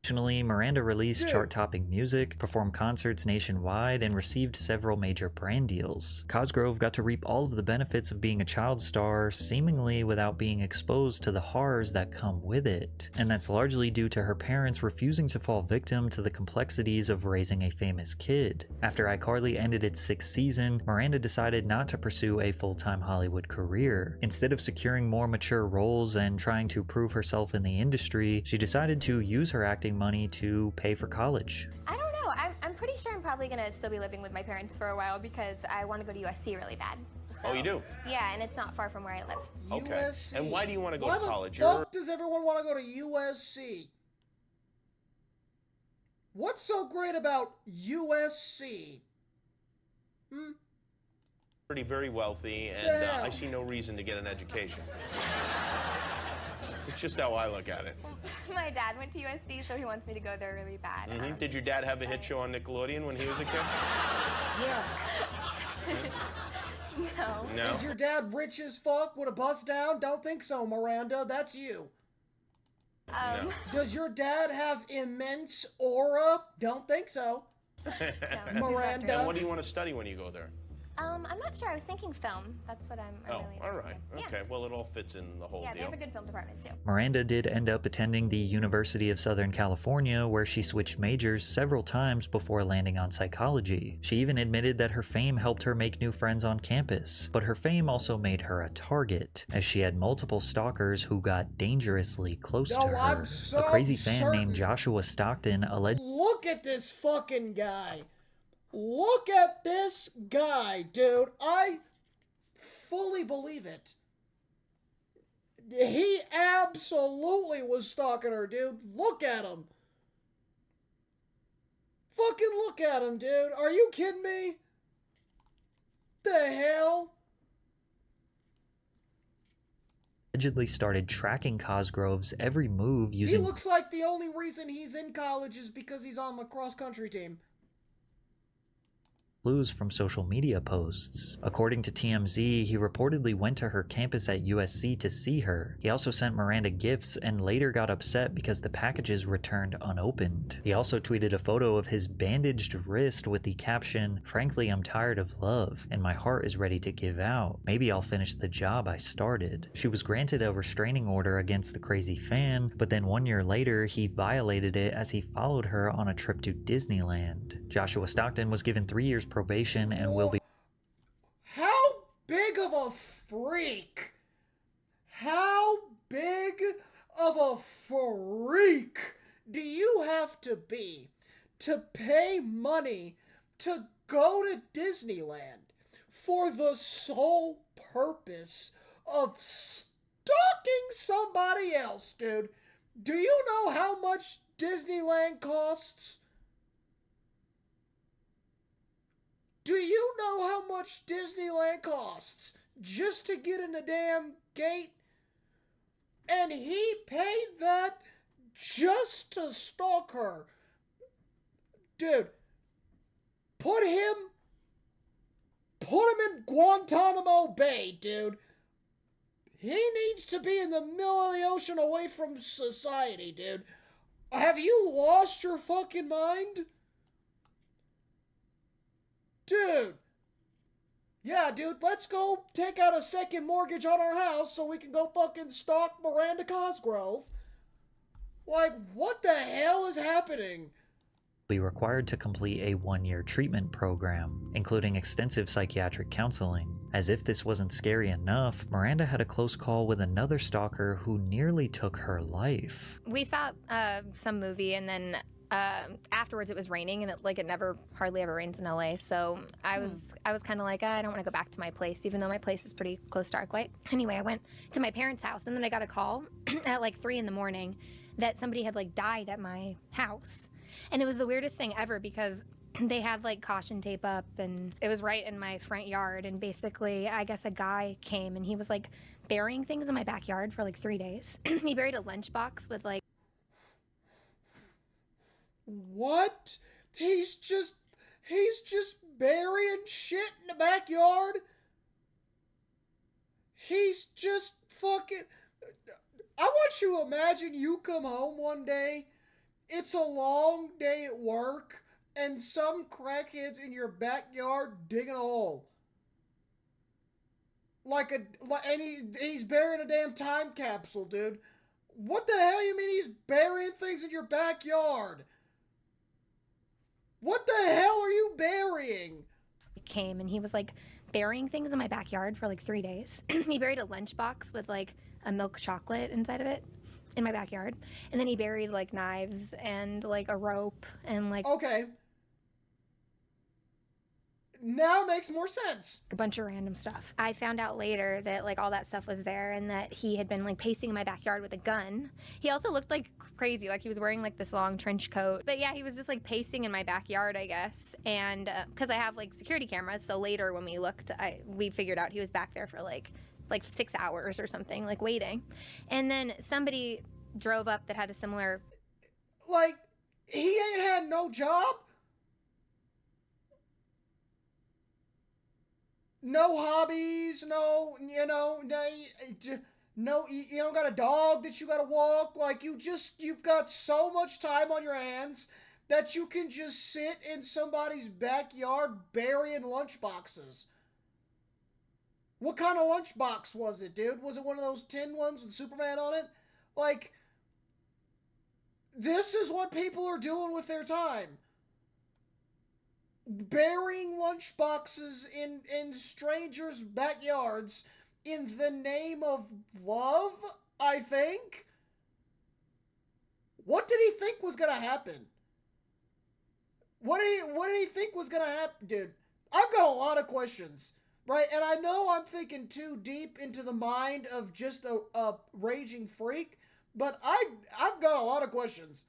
[SPEAKER 2] Additionally, Miranda released chart-topping music, performed concerts nationwide, and received several major brand deals. Cosgrove got to reap all of the benefits of being a child star, seemingly without being exposed to the horrors that come with it. And that's largely due to her parents refusing to fall victim to the complexities of raising a famous kid. After iCarly ended its 6th season, Miranda decided not to pursue a full-time Hollywood career. Instead of securing more mature roles and trying to prove herself in the industry, she decided to use her acting money to pay for college.
[SPEAKER 16] I don't know. I'm pretty sure I'm probably gonna still be living with my parents for a while because I want to go to USC really bad. So,
[SPEAKER 17] oh, you do?
[SPEAKER 16] Yeah, and it's not far from where I live.
[SPEAKER 17] Okay.
[SPEAKER 1] USC.
[SPEAKER 17] And why do you want to go
[SPEAKER 1] Why
[SPEAKER 17] to college?
[SPEAKER 1] Why the fuck does everyone want to go to USC? What's so great about USC?
[SPEAKER 17] Pretty very wealthy, and I see no reason to get an education. It's just how I look at it.
[SPEAKER 16] My dad went to USC, so he wants me to go there really bad.
[SPEAKER 17] Did your dad have a hit show on Nickelodeon when he was a kid?
[SPEAKER 1] Yeah.
[SPEAKER 17] No.
[SPEAKER 1] Is your dad rich as fuck with a bust down? Don't think so, Miranda. That's you.
[SPEAKER 17] No.
[SPEAKER 1] Does your dad have immense aura? Don't think so. Miranda.
[SPEAKER 17] And what do you want to study when you go there?
[SPEAKER 16] I'm not sure. I was thinking film. That's what I'm really
[SPEAKER 17] all
[SPEAKER 16] interested
[SPEAKER 17] right.
[SPEAKER 16] in.
[SPEAKER 17] Okay. Well, it all fits in the whole
[SPEAKER 16] Yeah,
[SPEAKER 17] deal.
[SPEAKER 16] they have a good film department too.
[SPEAKER 2] Miranda did end up attending the University of Southern California, where she switched majors several times before landing on psychology. She even admitted that her fame helped her make new friends on campus, but her fame also made her a target, as she had multiple stalkers who got dangerously close to her.
[SPEAKER 1] I'm so
[SPEAKER 2] A crazy fan
[SPEAKER 1] certain.
[SPEAKER 2] named Joshua Stockton alleged.
[SPEAKER 1] Look at this fucking guy. Look at this guy, dude. I fully believe it. He absolutely was stalking her, dude. Look at him. Fucking look at him, dude. Are you kidding me? The hell?
[SPEAKER 2] Allegedly started tracking Cosgrove's every move using.
[SPEAKER 1] He looks like the only reason he's in college is because he's on the cross-country team.
[SPEAKER 2] Clues from social media posts. According to TMZ, he reportedly went to her campus at USC to see her. He also sent Miranda gifts and later got upset because the packages returned unopened. He also tweeted a photo of his bandaged wrist with the caption, "Frankly, I'm tired of love, and my heart is ready to give out. Maybe I'll finish the job I started." She was granted a restraining order against the crazy fan, but then 1 year later, he violated it as he followed her on a trip to Disneyland. Joshua Stockton was given 3 years probation and will be.
[SPEAKER 1] How big of a freak? How big of a freak do you have to be to pay money to go to Disneyland for the sole purpose of stalking somebody else, dude? Do you know how much Disneyland costs? Do you know how much Disneyland costs just to get in the damn gate? And he paid that just to stalk her. Dude, put him in Guantanamo Bay, dude. He needs to be in the middle of the ocean away from society, dude. Have you lost your fucking mind? Dude. Yeah, dude, let's go take out a second mortgage on our house so we can go fucking stalk Miranda Cosgrove. Like, what the hell is happening?
[SPEAKER 2] Be required to complete a 1-year treatment program, including extensive psychiatric counseling. As if this wasn't scary enough, Miranda had a close call with another stalker who nearly took her life.
[SPEAKER 9] We saw some movie, and then afterwards it was raining, and it never hardly ever rains in LA. So I was kind of like, I don't want to go back to my place, even though my place is pretty close to Arclight. Anyway, I went to my parents' house, and then I got a call at like 3 in the morning that somebody had like died at my house. And it was the weirdest thing ever because they had like caution tape up, and it was right in my front yard. And basically, I guess a guy came and he was like burying things in my backyard for like 3 days. He buried a lunchbox with like.
[SPEAKER 1] What? He's just burying shit in the backyard? He's just fucking. I want you to imagine you come home one day. It's a long day at work, and some crackhead's in your backyard digging a hole. And he's burying a damn time capsule, dude. What the hell you mean he's burying things in your backyard? What the hell are you burying?
[SPEAKER 9] He came and he was like burying things in my backyard for like 3 days. He buried a lunchbox with like a milk chocolate inside of it in my backyard. And then he buried like knives and like a rope and like.
[SPEAKER 1] Okay. Now it makes more sense.
[SPEAKER 9] A bunch of random stuff. I found out later that like all that stuff was there and that he had been like pacing in my backyard with a gun. He also looked like crazy, like he was wearing like this long trench coat. But yeah, he was just like pacing in my backyard, I guess. And because I have like security cameras, so later when we looked, we figured out he was back there for like 6 hours or something, like waiting. And then somebody drove up that had a similar.
[SPEAKER 1] Like, he ain't had no job? No hobbies, no, you don't got a dog that you gotta walk. Like, you've got so much time on your hands that you can just sit in somebody's backyard burying lunchboxes. What kind of lunchbox was it, dude? Was it one of those tin ones with Superman on it? Like, this is what people are doing with their time. Burying lunchboxes in strangers' backyards in the name of love, I think? What did he think was gonna happen? What did he think was gonna happen, dude? I've got a lot of questions, right? And I know I'm thinking too deep into the mind of just a raging freak, but I've got a lot of questions.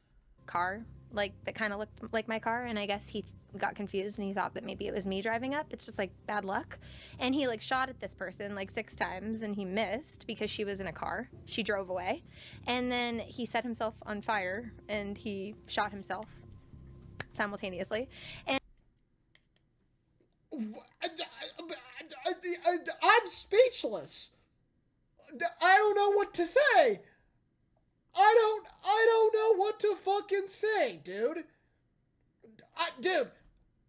[SPEAKER 9] Car, like, that kind of looked like my car, and I guess he got confused and he thought that maybe it was me driving up. It's just like bad luck. And he like shot at this person like 6 times and he missed because she was in a car. She drove away. And then he set himself on fire and he shot himself simultaneously. And
[SPEAKER 1] I'm speechless. I don't know what to say. I don't know what to fucking say, dude. Dude,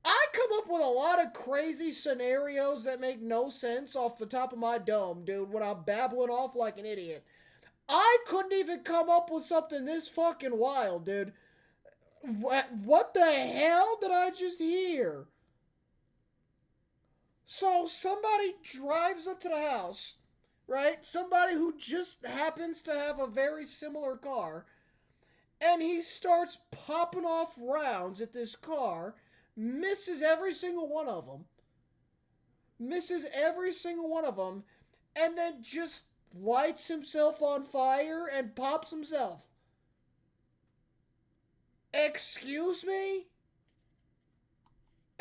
[SPEAKER 1] I come up with a lot of crazy scenarios that make no sense off the top of my dome, dude, when I'm babbling off like an idiot. I couldn't even come up with something this fucking wild, dude. What the hell did I just hear? So somebody drives up to the house, right? Somebody who just happens to have a very similar car, and he starts popping off rounds at this car, misses every single one of them, and then just lights himself on fire and pops himself. Excuse me?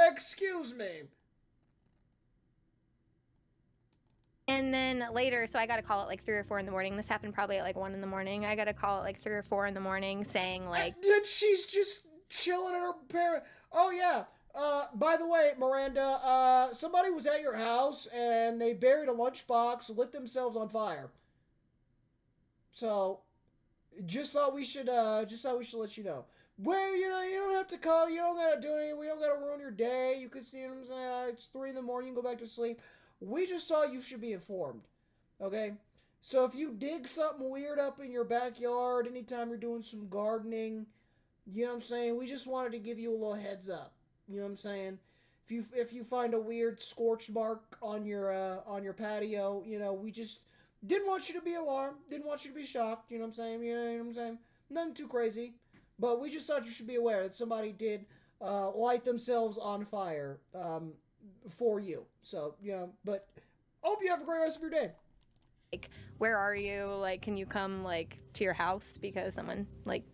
[SPEAKER 1] Excuse me.
[SPEAKER 9] And then later, so I got a call at like 3 or 4 in the morning. This happened probably at like 1 in the morning. I got a call at like 3 or 4 in the morning saying like...
[SPEAKER 1] And she's just chilling at her parent. Oh, yeah. By the way, Miranda, somebody was at your house and they buried a lunchbox, lit themselves on fire. So, just thought we should let you know. Well, you know, you don't have to call. You don't gotta do anything. We don't gotta ruin your day. You can see what I'm saying. It's 3 in the morning. You can go back to sleep. We just thought you should be informed. Okay? So if you dig something weird up in your backyard, anytime you're doing some gardening, you know what I'm saying? We just wanted to give you a little heads up. You know what I'm saying? If you find a weird scorch mark on your patio, you know, we just didn't want you to be alarmed. Didn't want you to be shocked. You know what I'm saying? You know what I'm saying? Nothing too crazy. But we just thought you should be aware that somebody did light themselves on fire for you. So, you know, but hope you have a great rest of your day.
[SPEAKER 9] Like, where are you? Like, can you come, like, to your house? Because someone, like,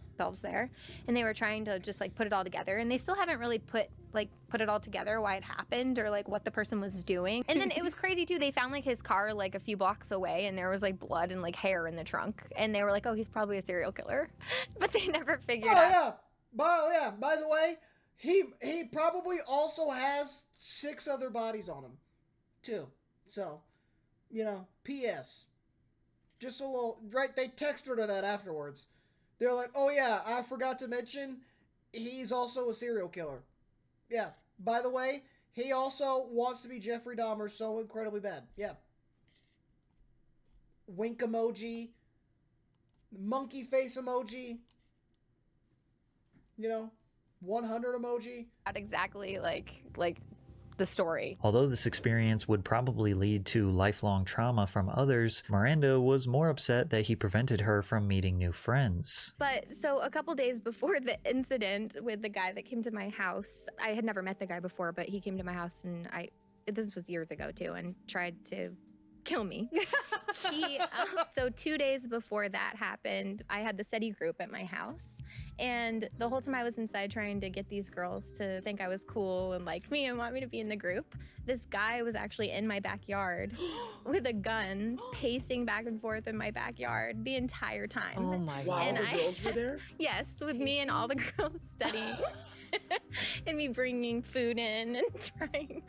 [SPEAKER 9] themselves there. And they were trying to just, like, put it all together. And they still haven't really put it all together, why it happened, or, like, what the person was doing. And then it was crazy, too. They found, like, his car, like, a few blocks away, and there was, like, blood and, like, hair in the trunk. And they were like, oh, he's probably a serial killer. But they never figured out.
[SPEAKER 1] Yeah. By the way, he probably also has 6 other bodies on him, too. So, you know, P.S. Just a little, right? They texted her that afterwards. They're like, oh, yeah, I forgot to mention, he's also a serial killer. Yeah. By the way, he also wants to be Jeffrey Dahmer so incredibly bad. Yeah. Wink emoji. Monkey face emoji. You know, 100 emoji.
[SPEAKER 9] Not exactly, like the story.
[SPEAKER 2] Although this experience would probably lead to lifelong trauma from others, Miranda was more upset that he prevented her from meeting new friends.
[SPEAKER 9] But so a couple days before the incident with the guy that came to my house, I had never met the guy before, but he came to my house and this was years ago too, and tried to kill me. So 2 days before that happened, I had the study group at my house. And the whole time I was inside trying to get these girls to think I was cool and like me and want me to be in the group, this guy was actually in my backyard with a gun, pacing back and forth in my backyard the entire time.
[SPEAKER 15] Oh my God.
[SPEAKER 18] While the girls were there?
[SPEAKER 9] Yes, with me and all the girls studying. And me bringing food in and trying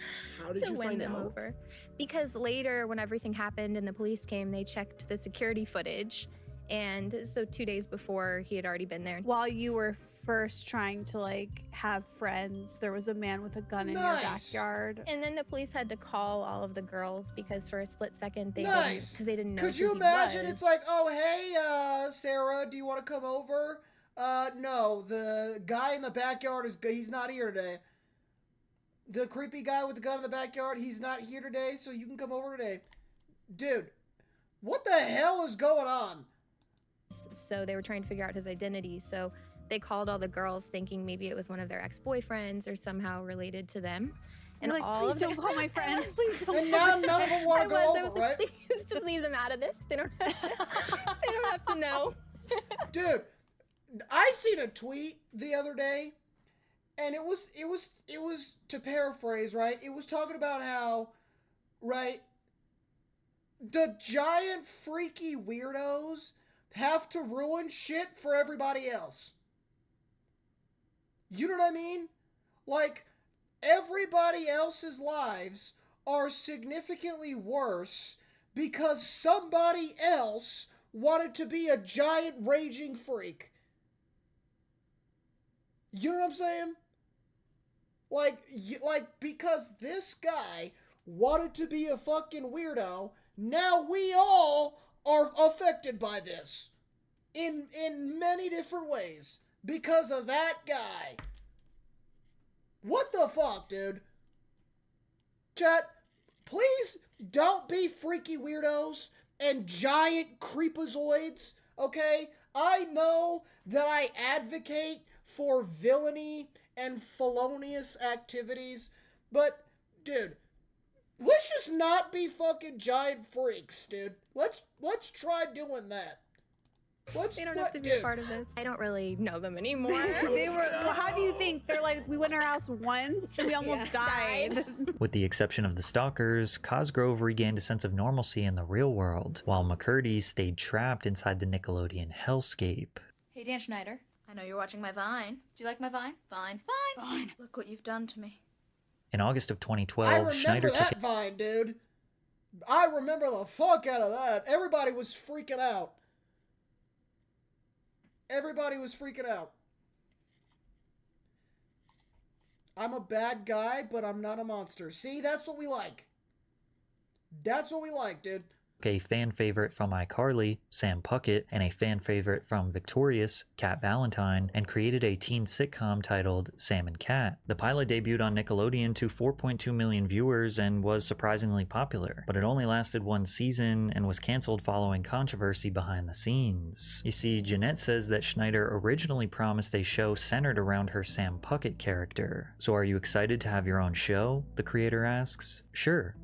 [SPEAKER 9] to win them over. Because later, when everything happened and the police came, they checked the security footage. And so 2 days before, he had already been there.
[SPEAKER 19] While you were first trying to like have friends, there was a man with a gun in your backyard.
[SPEAKER 9] And then the police had to call all of the girls because for a split second they didn't, because they didn't know.
[SPEAKER 1] Could you imagine? It's like, oh hey, Sarah, do you want to come over? No, the guy in the backyard he's not here today. The creepy guy with the gun in the backyard, he's not here today, so you can come over today. Dude, what the hell is going on?
[SPEAKER 9] So they were trying to figure out his identity. So they called all the girls thinking maybe it was one of their ex-boyfriends or somehow related to them. And
[SPEAKER 19] like,
[SPEAKER 9] all
[SPEAKER 19] please
[SPEAKER 9] of
[SPEAKER 19] don't call my friends. Please don't.
[SPEAKER 1] And now none of them want to go over, right?
[SPEAKER 9] Please just leave them out of this. They don't have to know.
[SPEAKER 1] Dude, I seen a tweet the other day, and it was to paraphrase, right? It was talking about how, right, the giant freaky weirdos have to ruin shit for everybody else. You know what I mean? Like, everybody else's lives are significantly worse because somebody else wanted to be a giant raging freak. You know what I'm saying? Like because this guy wanted to be a fucking weirdo, now we all are affected by this in many different ways because of that guy. What the fuck, dude? Chat, please don't be freaky weirdos and giant creepazoids, okay? I know that I advocate for villainy and felonious activities, but, dude, let's just not be fucking giant freaks, dude. Let's try doing that. Let's
[SPEAKER 9] They don't have to be a part of this. I don't really know them anymore.
[SPEAKER 19] They were. Well, how do you think? They're like, we went to our house once and we almost died.
[SPEAKER 2] With the exception of the stalkers, Cosgrove regained a sense of normalcy in the real world, while McCurdy stayed trapped inside the Nickelodeon hellscape.
[SPEAKER 18] Hey, Dan Schneider. I know you're watching my Vine. Do you like my Vine? Fine. Look what you've done to me.
[SPEAKER 2] In August of
[SPEAKER 1] I
[SPEAKER 2] 2012,
[SPEAKER 1] remember
[SPEAKER 2] Schneider took
[SPEAKER 1] that Vine, dude. I remember the fuck out of that. Everybody was freaking out. Everybody was freaking out. I'm a bad guy, but I'm not a monster. See, that's what we like. That's what we like, dude.
[SPEAKER 2] a fan favorite from iCarly, Sam Puckett, and a fan favorite from Victorious, Cat Valentine, and created a teen sitcom titled Sam and Cat. The pilot debuted on Nickelodeon to 4.2 million viewers and was surprisingly popular, but it only lasted one season and was canceled following controversy behind the scenes. You see, Jeanette says that Schneider originally promised a show centered around her Sam Puckett character. So are you excited to have your own show? The creator asks. Sure,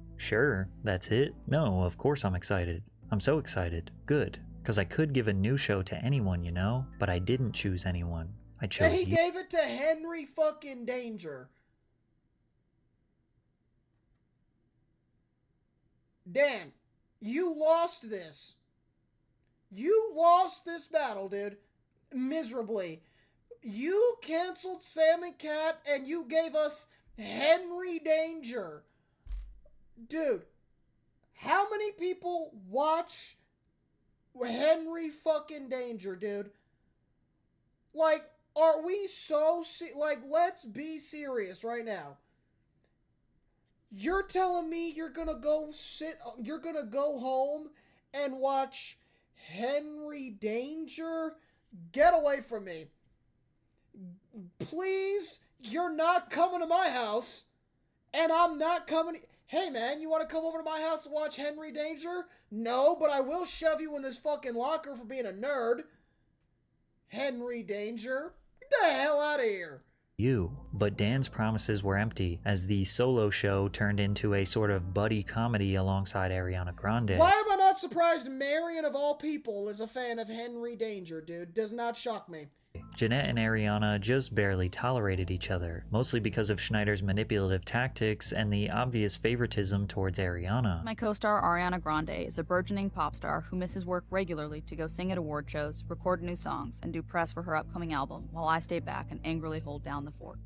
[SPEAKER 2] that's it? No, of course I'm excited. I'm so excited. Good. Because I could give a new show to anyone, you know? But I didn't choose anyone. I chose
[SPEAKER 1] And he
[SPEAKER 2] you.
[SPEAKER 1] gave it to Henry fucking Danger. Dan, you lost this. You lost this battle, dude. Miserably. You canceled Sam and Cat and you gave us Henry Danger. Dude, how many people watch Henry fucking Danger, dude? Like, are we so like, let's be serious right now. You're telling me you're gonna go home and watch Henry Danger? Get away from me. Please, you're not coming to my house, and I'm not coming. Hey man, you want to come over to my house and watch Henry Danger? No, but I will shove you in this fucking locker for being a nerd. Henry Danger? Get the hell out of here.
[SPEAKER 2] But Dan's promises were empty, as the solo show turned into a sort of buddy comedy alongside Ariana Grande.
[SPEAKER 1] Why am I not surprised Marion of all people is a fan of Henry Danger, dude? Does not shock me.
[SPEAKER 2] Jeanette and Ariana just barely tolerated each other, mostly because of Schneider's manipulative tactics and the obvious favoritism towards Ariana.
[SPEAKER 5] My co-star Ariana Grande is a burgeoning pop star who misses work regularly to go sing at award shows, record new songs, and do press for her upcoming album, while I stay back and angrily hold down the fort.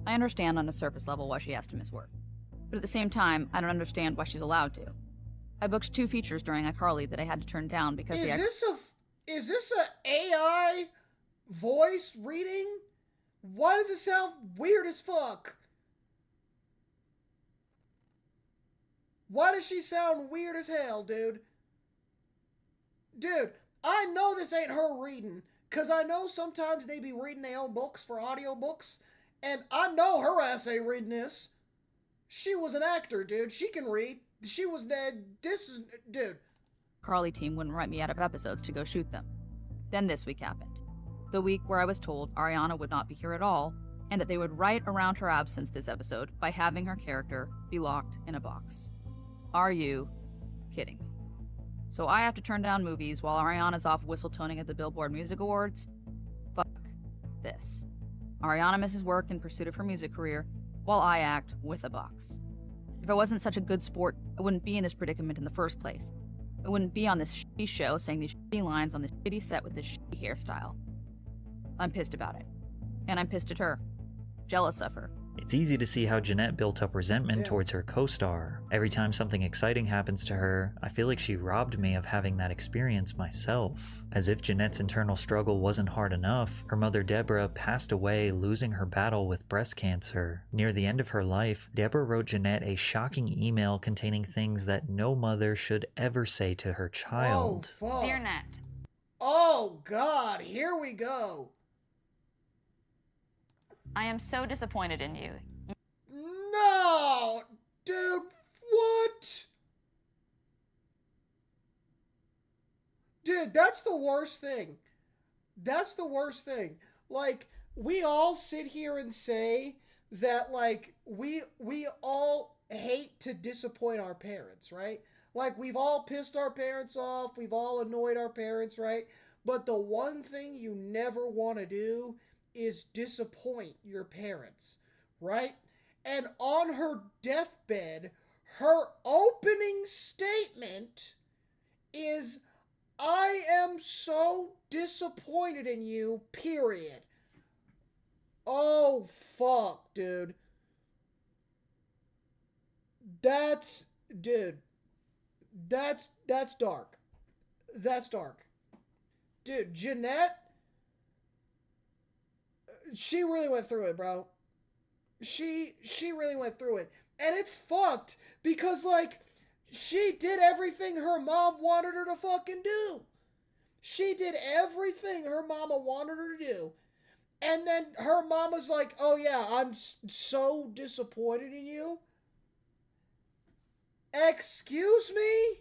[SPEAKER 5] I understand on a surface level why she has to miss work, but at the same time, I don't understand why she's allowed to. I booked 2 features during iCarly that I had to turn down because
[SPEAKER 1] Is this a AI voice reading? Why does it sound weird as fuck? Why does she sound weird as hell, dude? Dude, I know this ain't her reading, because I know sometimes they be reading their own books for audiobooks, and I know her ass ain't reading this. She was an actor, dude. She can read. She was dead. Dude.
[SPEAKER 5] Carly team wouldn't write me out of episodes to go shoot them. Then this week happened. The week where I was told Ariana would not be here at all, and that they would write around her absence this episode by having her character be locked in a box. Are you kidding me? So I have to turn down movies while Ariana's off whistle-toning at the Billboard Music Awards? Fuck this. Ariana misses work in pursuit of her music career, while I act with a box. If I wasn't such a good sport, I wouldn't be in this predicament in the first place. I wouldn't be on this shitty show saying these shitty lines on this shitty set with this shitty hairstyle. I'm pissed about it. And I'm pissed at her. Jealous of her.
[SPEAKER 2] It's easy to see how Jeanette built up resentment towards her co-star. Every time something exciting happens to her, I feel like she robbed me of having that experience myself. As if Jeanette's internal struggle wasn't hard enough, her mother Deborah passed away, losing her battle with breast cancer. Near the end of her life, Deborah wrote Jeanette a shocking email containing things that no mother should ever say to her child.
[SPEAKER 1] Oh, fuck.
[SPEAKER 4] Dear Nat.
[SPEAKER 1] Oh, God. Here we go.
[SPEAKER 4] I am so disappointed in you.
[SPEAKER 1] No! Dude, what? Dude, that's the worst thing. That's the worst thing. Like, we all sit here and say that, like, we all hate to disappoint our parents, right? Like, we've all pissed our parents off. We've all annoyed our parents, right? But the one thing you never want to do is disappoint your parents, right? And on her deathbed, her opening statement is, I am so disappointed in you, period. Oh, fuck, dude. That's dark. That's dark. Dude, Jeanette, she really went through it, bro. She really went through it. And it's fucked because, like, she did everything her mom wanted her to fucking do. She did everything her mama wanted her to do. And then her mama's like, oh yeah, I'm so disappointed in you. Excuse me?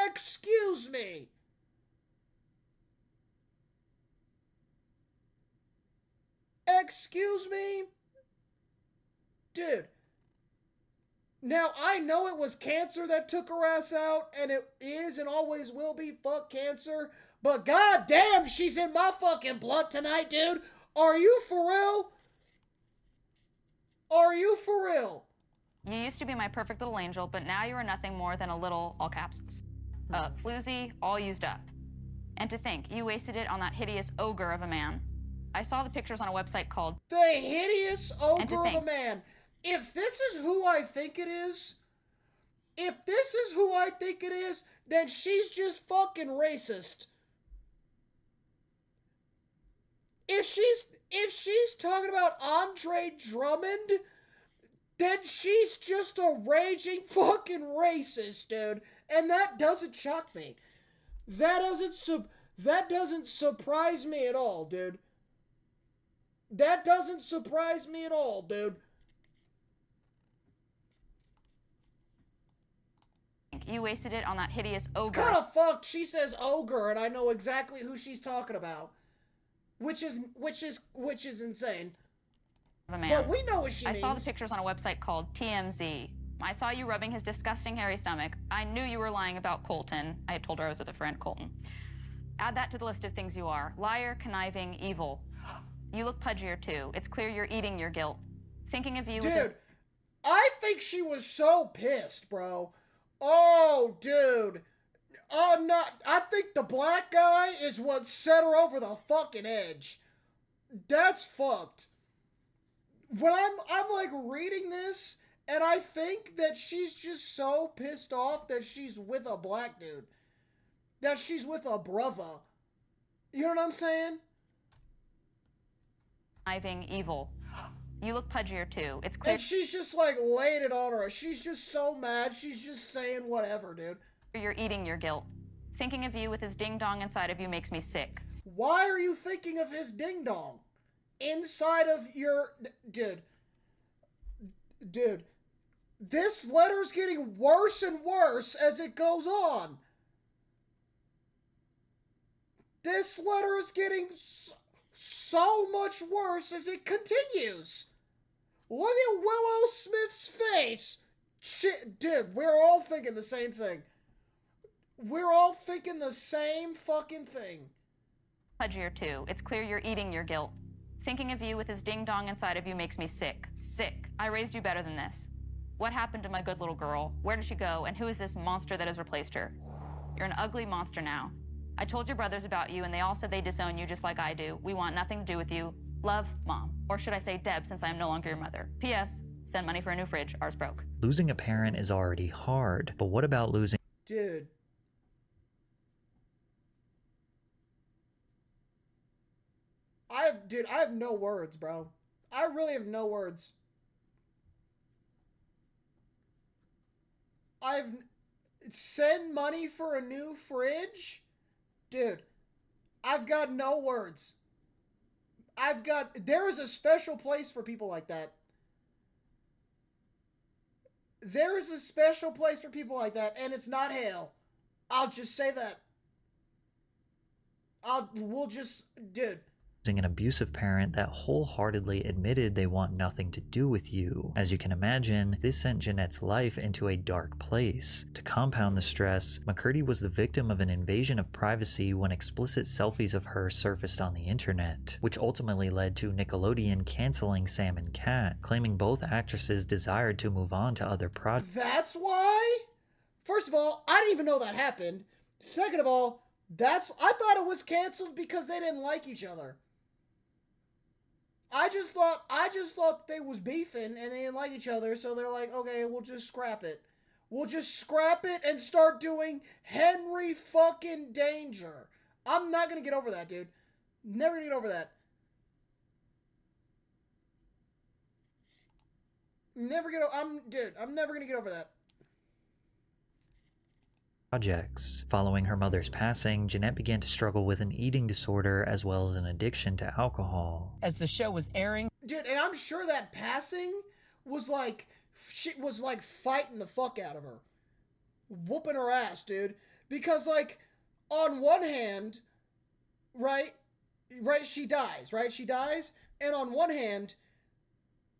[SPEAKER 1] Excuse me. Excuse me? Dude. Now, I know it was cancer that took her ass out, and it is and always will be fuck cancer, but goddamn, she's in my fucking blood tonight, dude. Are you for real? Are you for real?
[SPEAKER 4] You used to be my perfect little angel, but now you are nothing more than a little, all caps, floozy, all used up. And to think, you wasted it on that hideous ogre of a man. I saw the pictures on a website called
[SPEAKER 1] The Hideous Ogre of a Man. If this is who I think it is, then she's just fucking racist. If she's talking about Andre Drummond, then she's just a raging fucking racist, dude. And that doesn't shock me. That doesn't surprise me at all, dude. That doesn't surprise me at all, dude.
[SPEAKER 4] You wasted it on that hideous ogre.
[SPEAKER 1] It's kind of fucked. She says ogre, and I know exactly who she's talking about, which is insane. But we know what she means.
[SPEAKER 4] I saw the pictures on a website called TMZ. I saw you rubbing his disgusting hairy stomach. I knew you were lying about Colton. I had told her I was with a friend, Colton. Add that to the list of things you are: liar, conniving, evil. You look pudgier too. It's clear you're eating your guilt. Thinking of you,
[SPEAKER 1] dude. I think she was so pissed, bro. Oh, dude. Oh, no. I think the black guy is what set her over the fucking edge. That's fucked. When I'm like reading this, and I think that she's just so pissed off that she's with a black dude. That she's with a brother. You know what I'm saying?
[SPEAKER 4] Conniving, evil. You look pudgier too. It's clear.
[SPEAKER 1] And she's just like laying it on her. She's just so mad. She's just saying whatever, dude.
[SPEAKER 4] You're eating your guilt. Thinking of you with his ding dong inside of you makes me sick.
[SPEAKER 1] Why are you thinking of his ding dong inside of your dude? This letter's getting worse and worse as it goes on. This letter is getting so much worse as it continues. Look at Willow Smith's face. Shit, dude, we're all thinking the same thing. We're all thinking the same fucking thing.
[SPEAKER 4] Pudgier too. It's clear you're eating your guilt. Thinking of you with his ding dong inside of you makes me sick. Sick. I raised you better than this. What happened to my good little girl? Where did she go? And who is this monster that has replaced her? You're an ugly monster now. I told your brothers about you, and they all said they disown you just like I do. We want nothing to do with you. Love, Mom. Or should I say Deb, since I am no longer your mother. P.S. Send money for a new fridge. Ours broke.
[SPEAKER 2] Losing a parent is already hard, but what about losing...
[SPEAKER 1] Dude. I have no words, bro. I really have no words. Send money for a new fridge? Dude, I've got no words. There is a special place for people like that. There is a special place for people like that, and it's not hell. I'll just say that. Dude,
[SPEAKER 2] an abusive parent that wholeheartedly admitted they want nothing to do with you. As you can imagine, this sent Jeanette's life into a dark place. To compound the stress, McCurdy was the victim of an invasion of privacy when explicit selfies of her surfaced on the internet, which ultimately led to Nickelodeon canceling Sam and Cat, claiming both actresses desired to move on to other projects.
[SPEAKER 1] That's why? First of all, I didn't even know that happened. Second of all, I thought it was canceled because they didn't like each other. I just thought they was beefing and they didn't like each other, so they're like, okay, we'll just scrap it. We'll just scrap it and start doing Henry fucking Danger. I'm not gonna get over that, dude. Never gonna get over that. I'm never gonna get over that.
[SPEAKER 2] Projects. Following her mother's passing, Jeanette began to struggle with an eating disorder as well as an addiction to alcohol.
[SPEAKER 20] As the show was airing,
[SPEAKER 1] Dude, and I'm sure that passing was like, shit was like fighting the fuck out of her. Whooping her ass, dude. Because like, on one hand, right, she dies, right? She dies, and on one hand,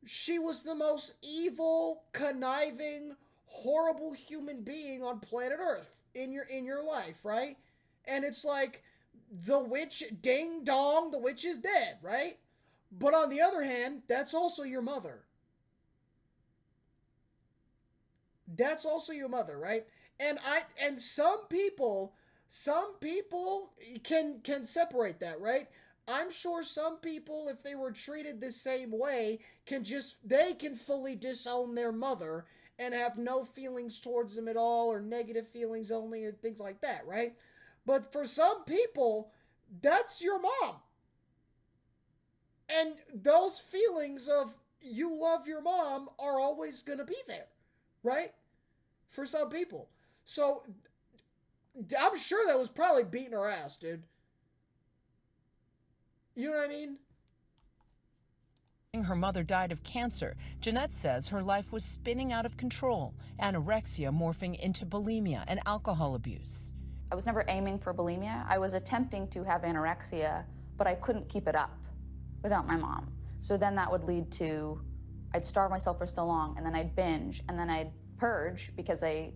[SPEAKER 1] she was the most evil, conniving, horrible human being on planet Earth in your life, right? And it's like, the witch, ding dong, the witch is dead, right? But on the other hand, that's also your mother. That's also your mother, right? And some people can separate that, right? I'm sure some people, if they were treated the same way, they can fully disown their mother and have no feelings towards them at all, or negative feelings only, or things like that, right? But for some people, that's your mom. And those feelings of you love your mom are always going to be there, right? For some people. So, I'm sure that was probably beating her ass, dude. You know what I mean?
[SPEAKER 20] her mother died of cancer, Jeanette says her life was spinning out of control, anorexia morphing into bulimia and alcohol abuse.
[SPEAKER 4] I was never aiming for bulimia. I was attempting to have anorexia, but I couldn't keep it up without my mom. So then that would lead to, I'd starve myself for so long, and then I'd binge, and then I'd purge because I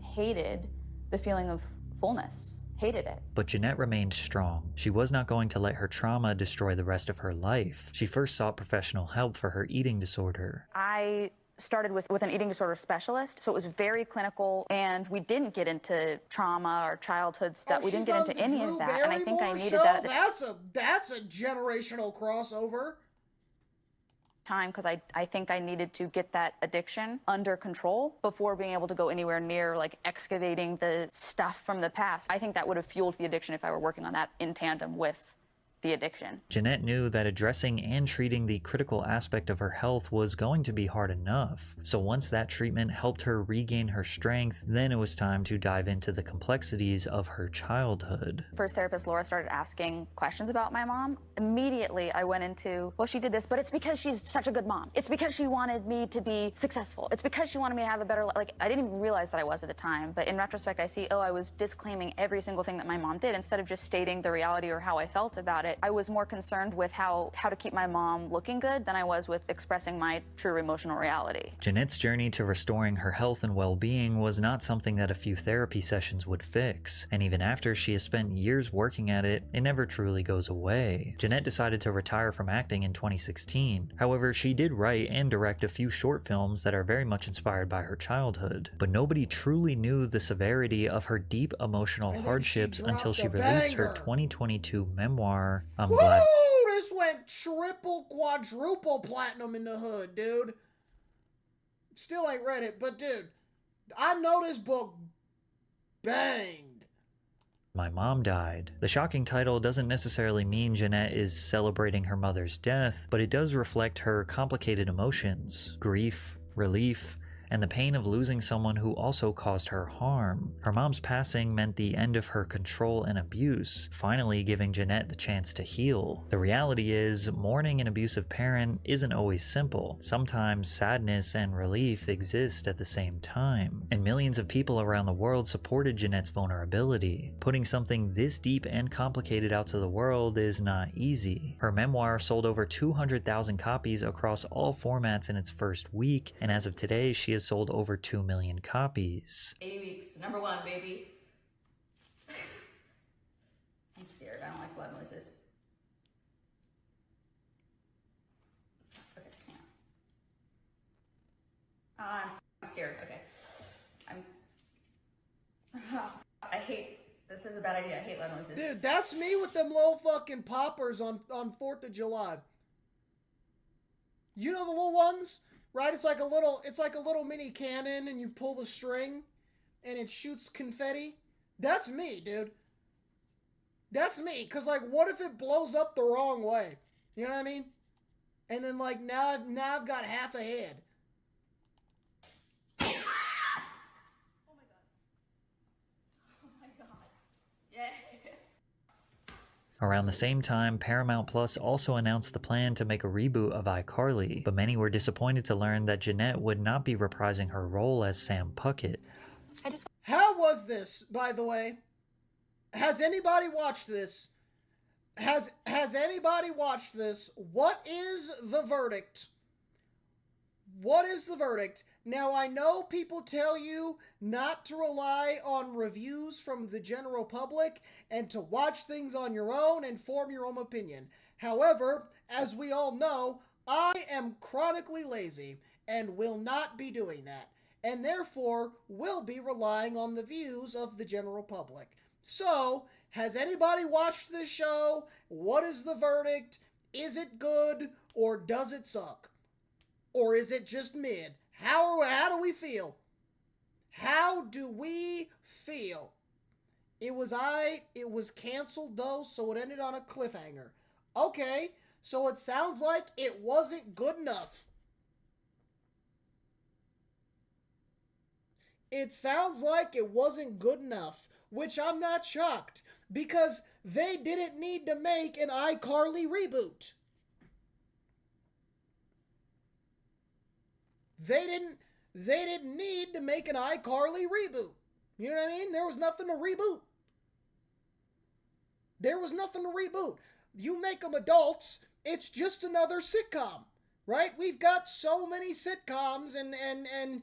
[SPEAKER 4] hated the feeling of fullness. Hated it.
[SPEAKER 2] But Jeanette remained strong. She was not going to let her trauma destroy the rest of her life. She first sought professional help for her eating disorder.
[SPEAKER 4] I started with an eating disorder specialist, so it was very clinical, and we didn't get into trauma or childhood stuff. We didn't get into any of that, and I think I needed that.
[SPEAKER 1] That's a generational crossover.
[SPEAKER 4] Time, because I think I needed to get that addiction under control before being able to go anywhere near like excavating the stuff from the past. I think that would have fueled the addiction if I were working on that in tandem with the addiction.
[SPEAKER 2] Jeanette knew that addressing and treating the critical aspect of her health was going to be hard enough. So once that treatment helped her regain her strength, then it was time to dive into the complexities of her childhood.
[SPEAKER 4] First therapist Laura started asking questions about my mom. Immediately I went into, well, she did this, but it's because she's such a good mom. It's because she wanted me to be successful. It's because she wanted me to have a better life. Like, I didn't even realize that I was at the time, but in retrospect I see, oh, I was disclaiming every single thing that my mom did instead of just stating the reality or how I felt about it. I was more concerned with how to keep my mom looking good than I was with expressing my true emotional reality.
[SPEAKER 2] Jeanette's journey to restoring her health and well-being was not something that a few therapy sessions would fix, and even after she has spent years working at it, it never truly goes away. Jeanette decided to retire from acting in 2016. However, she did write and direct a few short films that are very much inspired by her childhood, but nobody truly knew the severity of her deep emotional hardships until she released her 2022 memoir, I'm Glad.
[SPEAKER 1] Woo! This went triple, quadruple platinum in the hood, dude. Still ain't read it, but dude, I know this book banged.
[SPEAKER 2] My Mom Died. The shocking title doesn't necessarily mean Jeanette is celebrating her mother's death, but it does reflect her complicated emotions, grief, relief, and the pain of losing someone who also caused her harm. Her mom's passing meant the end of her control and abuse, finally giving Jeanette the chance to heal. The reality is, mourning an abusive parent isn't always simple. Sometimes sadness and relief exist at the same time, and millions of people around the world supported Jeanette's vulnerability. Putting something this deep and complicated out to the world is not easy. Her memoir sold over 200,000 copies across all formats in its first week, and as of today, she has sold over 2 million copies.
[SPEAKER 5] 80 weeks, number 1, baby. I'm scared. I don't like blood noises. Okay, hang on. I'm scared. Okay. I hate. This is a bad idea. I hate loud noises.
[SPEAKER 1] Dude, that's me with them little fucking poppers on 4th of July. You know the little ones? Right? It's like a little mini cannon, and you pull the string and it shoots confetti. That's me, dude. That's me. Cause like, what if it blows up the wrong way? You know what I mean? And then like now I've got half a head.
[SPEAKER 2] Around the same time, Paramount Plus also announced the plan to make a reboot of iCarly, but many were disappointed to learn that Jeanette would not be reprising her role as Sam Puckett.
[SPEAKER 1] How was this, by the way? Has anybody watched this? Has anybody watched this? What is the verdict? What is the verdict? Now, I know people tell you not to rely on reviews from the general public and to watch things on your own and form your own opinion. However, as we all know, I am chronically lazy and will not be doing that, and therefore will be relying on the views of the general public. So, has anybody watched this show? What is the verdict? Is it good or does it suck? Or is it just mid? How do we feel? How do we feel? It was canceled though, so it ended on a cliffhanger. Okay, so it sounds like it wasn't good enough. It sounds like it wasn't good enough, which I'm not shocked, because they didn't need to make an iCarly reboot. They didn't need to make an iCarly reboot. You know what I mean? There was nothing to reboot. There was nothing to reboot. You make them adults, it's just another sitcom, right? We've got so many sitcoms and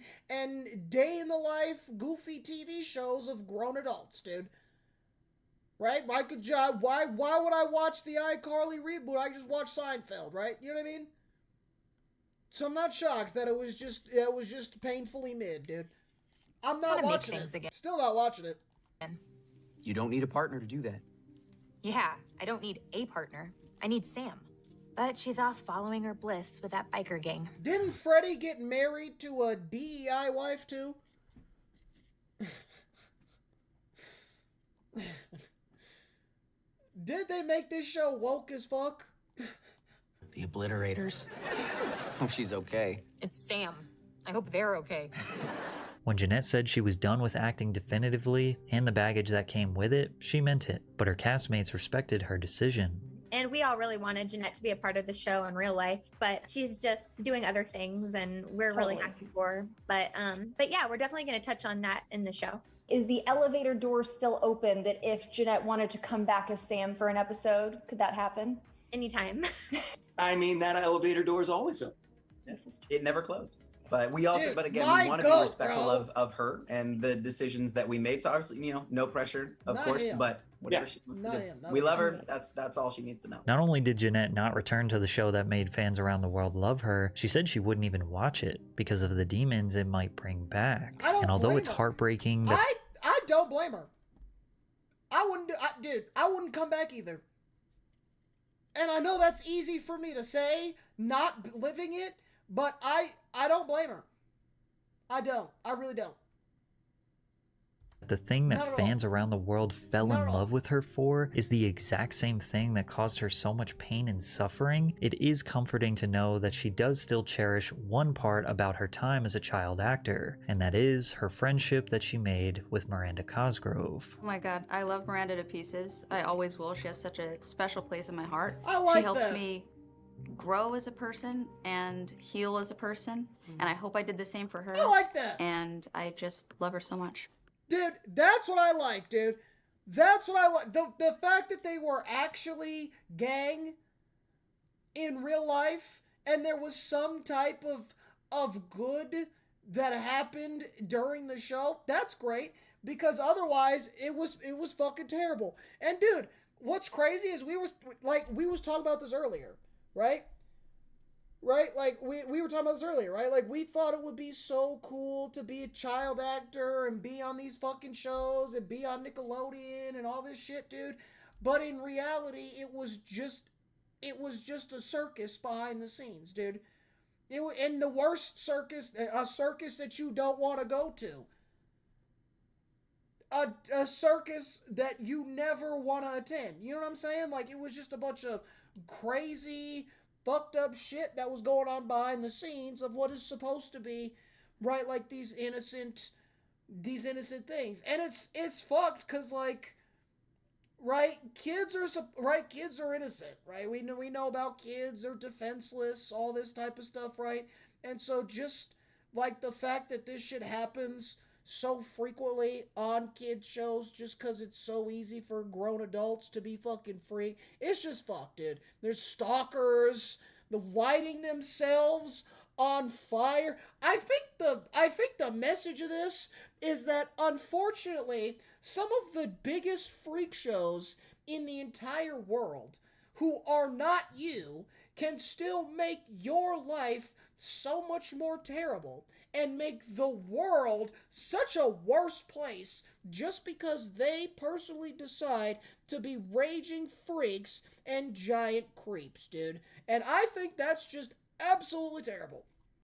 [SPEAKER 1] day in the life goofy TV shows of grown adults, dude. Right? Why would I watch the iCarly reboot? I just watch Seinfeld, right? You know what I mean? So I'm not shocked that it was just painfully mid, dude. I'm not watching it. Again. Still not watching it.
[SPEAKER 21] You don't need a partner to do that.
[SPEAKER 22] Yeah, I don't need a partner. I need Sam. But she's off following her bliss with that biker gang.
[SPEAKER 1] Didn't Freddie get married to a DEI wife too? Did they make this show woke as fuck?
[SPEAKER 21] The Obliterators. Hope she's okay.
[SPEAKER 22] It's Sam. I hope they're okay.
[SPEAKER 2] When Jeanette said she was done with acting definitively and the baggage that came with it, she meant it, but her castmates respected her decision.
[SPEAKER 9] And we all really wanted Jeanette to be a part of the show in real life, but she's just doing other things, and we're really happy for her. But yeah, we're definitely going to touch on that in the show.
[SPEAKER 23] Is the elevator door still open that if Jeanette wanted to come back as Sam for an episode, could that happen?
[SPEAKER 9] Anytime.
[SPEAKER 21] I mean, that elevator door is always open. It never closed. But we also,
[SPEAKER 1] Dude,
[SPEAKER 21] but again, we want to be respectful of her and the decisions that we made. So obviously, no pressure, of course, but whatever she wants to do. We love her. That's all she needs to know.
[SPEAKER 2] Not only did Jeanette not return to the show that made fans around the world love her, she said she wouldn't even watch it because of the demons it might bring back. And although it's heartbreaking that
[SPEAKER 1] I don't blame her. I wouldn't come back either. And I know that's easy for me to say, not living it, but I don't blame her. I don't. I really don't.
[SPEAKER 2] the thing
[SPEAKER 1] Not
[SPEAKER 2] that
[SPEAKER 1] at all.
[SPEAKER 2] fans around the world fell
[SPEAKER 1] Not
[SPEAKER 2] in
[SPEAKER 1] at all.
[SPEAKER 2] love with her for is the exact same thing that caused her so much pain and suffering, it is comforting to know that she does still cherish one part about her time as a child actor, and that is her friendship that she made with Miranda Cosgrove.
[SPEAKER 6] Oh my god, I love Miranda to pieces. I always will. She has such a special place in my heart.
[SPEAKER 1] I like
[SPEAKER 6] She helped
[SPEAKER 1] that.
[SPEAKER 6] me grow as a person and heal as a person, and I hope I did the same for her.
[SPEAKER 1] I like that.
[SPEAKER 6] And I just love her so much.
[SPEAKER 1] Dude, that's what I like, dude. That's what I like. The fact that they were actually gang in real life, and there was some type of good that happened during the show, that's great. Because otherwise, it was fucking terrible. And dude, what's crazy is we was talking about this earlier, right? Right? Like, we were talking about this earlier, right? Like, we thought it would be so cool to be a child actor and be on these fucking shows and be on Nickelodeon and all this shit, dude. But in reality, it was just a circus behind the scenes, dude. And the worst circus, a circus that you don't want to go to. A circus that you never want to attend. You know what I'm saying? Like, it was just a bunch of crazy, fucked up shit that was going on behind the scenes of what is supposed to be, right, like these innocent things. And it's fucked because, like, right, kids are innocent, right? We know about kids, they're defenseless, all this type of stuff, right? And so just like the fact that this shit happens so frequently on kid shows just because it's so easy for grown adults to be fucking free. It's just fucked, dude. There's stalkers, the lighting themselves on fire. I think the message of this is that unfortunately, some of the biggest freak shows in the entire world who are not you can still make your life so much more terrible and make the world such a worse place just because they personally decide to be raging freaks and giant creeps, dude. And I think that's just absolutely terrible.